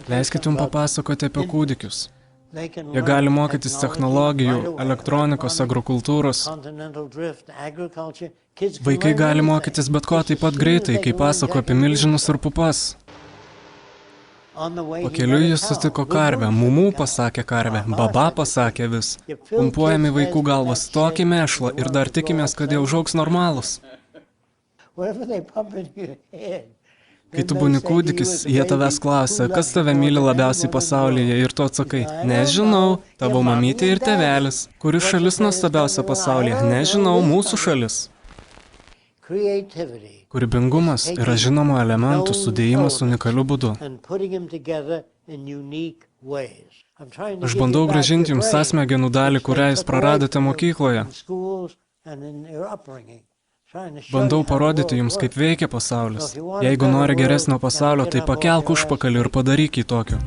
Leiskit jums papasakoti apie kūdikius. Jie gali mokytis technologijų, elektronikos, agrokultūros. Vaikai gali mokytis bet ko taip pat greitai, kai pasako apie milžinus ir pupas. Pakeliui jis sutiko karvę, mumų pasakė karvę, baba pasakė vis. Pumpuojami vaikų galvas tokį mėšlą ir dar tikimės, kad jie užaugs normalus. Kai tu būni kūdikis, jie tavęs klausia, kas tave myli labiausiai pasaulyje ir tu atsakai, nežinau, tavo mamytė ir tėvelis. Kuri šalis nuostabiausia pasaulyje? Nežinau, mūsų šalis. Kūrybingumas yra žinomo elementų sudėjimas unikaliu būdu. Aš bandau grąžinti jums tą smegenų dalį, kurią jūs praradote mokykloje. Bandau parodyti jums, kaip veikia pasaulis. Jeigu nori geresnio pasaulio, tai pakelk užpakalį ir padaryk jį tokiu.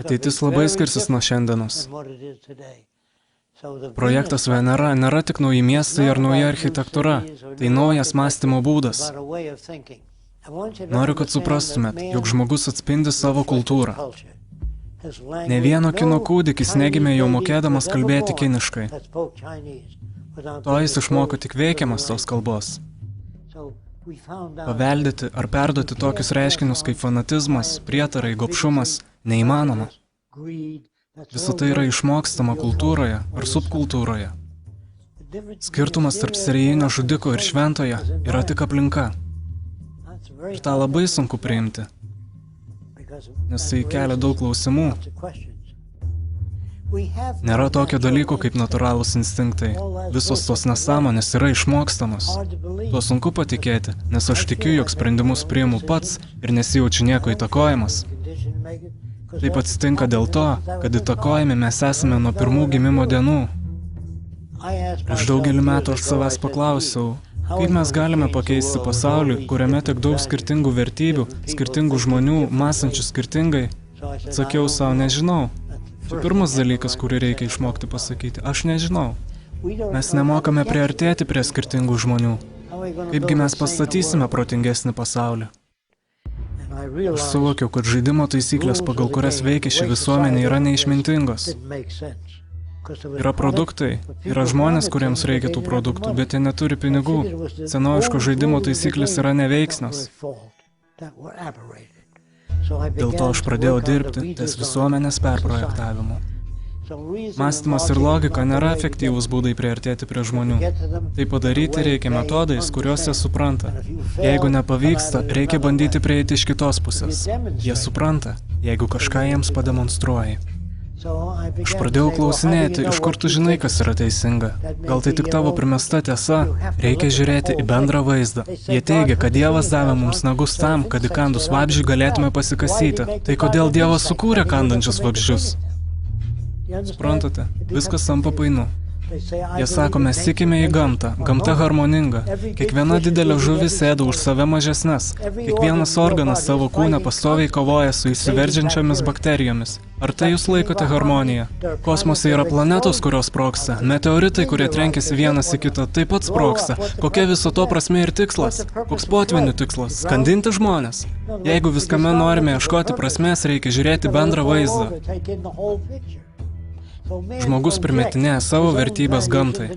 Ateitis labai skirsis nuo šiandienos. Projektas Venera nėra tik nauji miestai ar nauja architektūra, tai naujas mąstymo būdas. Noriu, kad suprastumėt, jog žmogus atspindi savo kultūrą. Ne vieno kino kūdikis negimė jau mokėdamas kalbėti kiniškai. To jis išmoko tik veikiamas tos kalbos. Paveldėti ar perduoti tokius reiškinius kaip fanatizmas, prietarai, gobšumas neįmanoma. Visa tai yra išmokstama kultūroje ar subkultūroje. Skirtumas tarp serijinio žudiko ir šventojo yra tik aplinka. Ir tą labai sunku priimti, nes tai kelia daug klausimų. Nėra tokio dalyko kaip natūralūs instinktai. Visos tos nesąmonės yra išmokstamos. Tuo sunku patikėti, nes aš tikiu, jog sprendimus priimu pats ir nesijaučiu nieko įtakojamas. Taip atsitinka dėl to, kad įtakojami mes esame nuo pirmų gimimo dienų. Prieš daugelį metų aš savęs paklausiau, kaip mes galime pakeisti pasaulį, kuriame tiek daug skirtingų vertybių, skirtingų žmonių, mąstančių skirtingai. Atsakiau savo, nežinau. Tai pirmas dalykas, kurį reikia išmokti pasakyti. Aš nežinau. Mes nemokame priartėti prie skirtingų žmonių. Kaipgi mes pastatysime protingesnį pasaulį? Aš suvokiau, kad žaidimo taisyklės, pagal kurias veikia ši visuomenė, yra neišmintingos. Yra produktai, yra žmonės, kuriems reikia tų produktų, bet jie neturi pinigų. Senoviško žaidimo taisyklės yra neveiksnios. Dėl to aš pradėjau dirbti ties visuomenės perprojektavimu. Mąstymas ir logika nėra efektyvūs būdai priartėti prie žmonių. Tai padaryti reikia metodais, kuriuos jie supranta. Jeigu nepavyksta, reikia bandyti prieiti iš kitos pusės. Jie supranta, jeigu kažką jiems pademonstruoji. Aš pradėjau klausinėti, iš kur tu žinai, kas yra teisinga. Gal tai tik tavo primesta tiesa? Reikia žiūrėti į bendrą vaizdą. Jie teigia, kad Dievas davė mums nagus tam, kad įkandus vabzdžiui galėtume pasikasyti. Tai kodėl Dievas sukūrė kandančius vabzdžius? Suprantate, viskas tampa painu. Jie sako, mes tikime į gamtą. Gamta harmoninga. Kiekviena didelė žuvis ėda už save mažesnes. Kiekvienas organas savo kūne pastoviai kovoja su įsiverdžiančiomis bakterijomis. Ar tai jūs laikote harmoniją? Kosmose yra planetos, kurios sprogsta. Meteoritai, kurie trenkiasi vienas į kitą, taip pat sprogsta. Kokia viso to prasmė ir tikslas? Koks potvinių tikslas? Skandinti žmonės? Jeigu viskame norime ieškoti prasmės, reikia žiūrėti bendrą vaizdą. Žmogus primetinėja savo vertybės gamtai.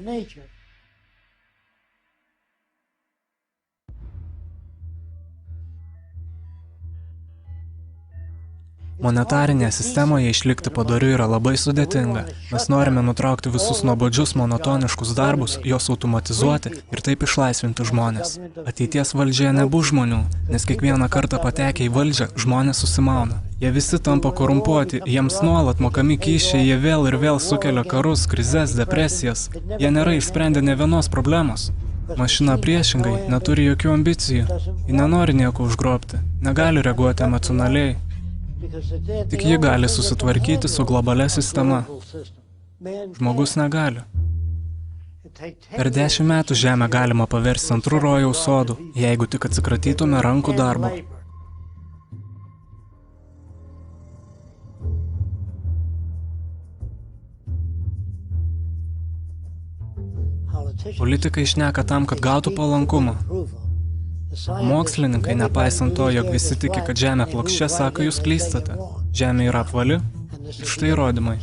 Monetarinėje sistemoje išlikti padoriu yra labai sudėtinga. Mes norime nutraukti visus nuobodžius monotoniškus darbus, juos automatizuoti ir taip išlaisvinti žmonės. Ateities valdžioje nebus žmonių, nes kiekvieną kartą patekę į valdžią žmonės susimauna. Jie visi tampa korumpuoti, jiems nuolat mokami kyšiai, jie vėl ir vėl sukelia karus, krizes, depresijas. Jie nėra išsprendę nė vienos problemos. Mašina priešingai neturi jokių ambicijų. Ji nenori nieko užgrobti, negali reaguoti emocionaliai. Tik ji gali susitvarkyti su globalia sistema. Žmogus negali. Per 10 metų Žemę galima paversti antrų rojaus sodų, jeigu tik atsikratytume rankų darbo. Politikai šneka tam, kad gautų palankumą. Mokslininkai, nepaisant to, jog visi tiki, kad Žemė plokščia, sako, jūs klystate. Žemė yra apvali ir štai įrodymai.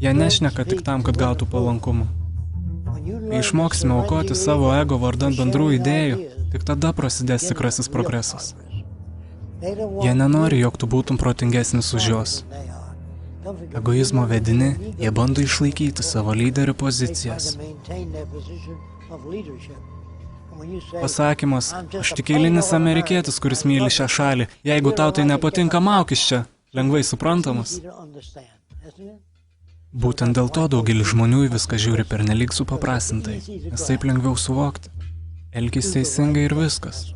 Jie nešneka tik tam, kad gautų palankumą. Kai išmoksime aukoti savo ego vardan bendrų idėjų, tik tada prasidės tikrasis progresas. Jie nenori, jog tu būtum protingesnis už juos. Egoizmo vedini, jie bando išlaikyti savo lyderių pozicijas. Pasakymas, aš tik eilinis amerikietis, kuris myli šią šalį. Jeigu tau tai nepatinka, maukis čia. Lengvai suprantamas. Būtent dėl to daugelis žmonių į viską žiūri pernelyg supaprastintai, nes taip lengviau suvokti. Elkis teisingai ir viskas.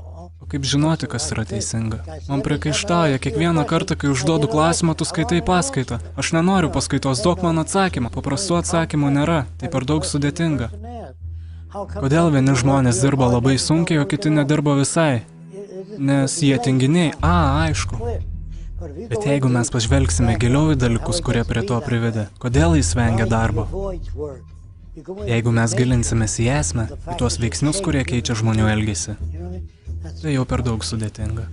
O kaip žinoti, kas yra teisinga? Man priekaištauja, kiekvieną kartą, kai užduodu klausimą, tu skaitai paskaitą. Aš nenoriu paskaitos, duok man atsakymą. Paprastų atsakymų nėra, tai per daug sudėtinga. Kodėl vieni žmonės dirba labai sunkiai, o kiti nedirba visai? Nes jie tinginiai. Aišku. Bet jeigu mes pažvelgsime giliau į dalykus, kurie prie to privedė, kodėl jis vengia darbo? Jeigu mes gilinsimės į esmę, į tuos veiksnius, kurie keičia žmonių elgesį, tai jau per daug sudėtinga.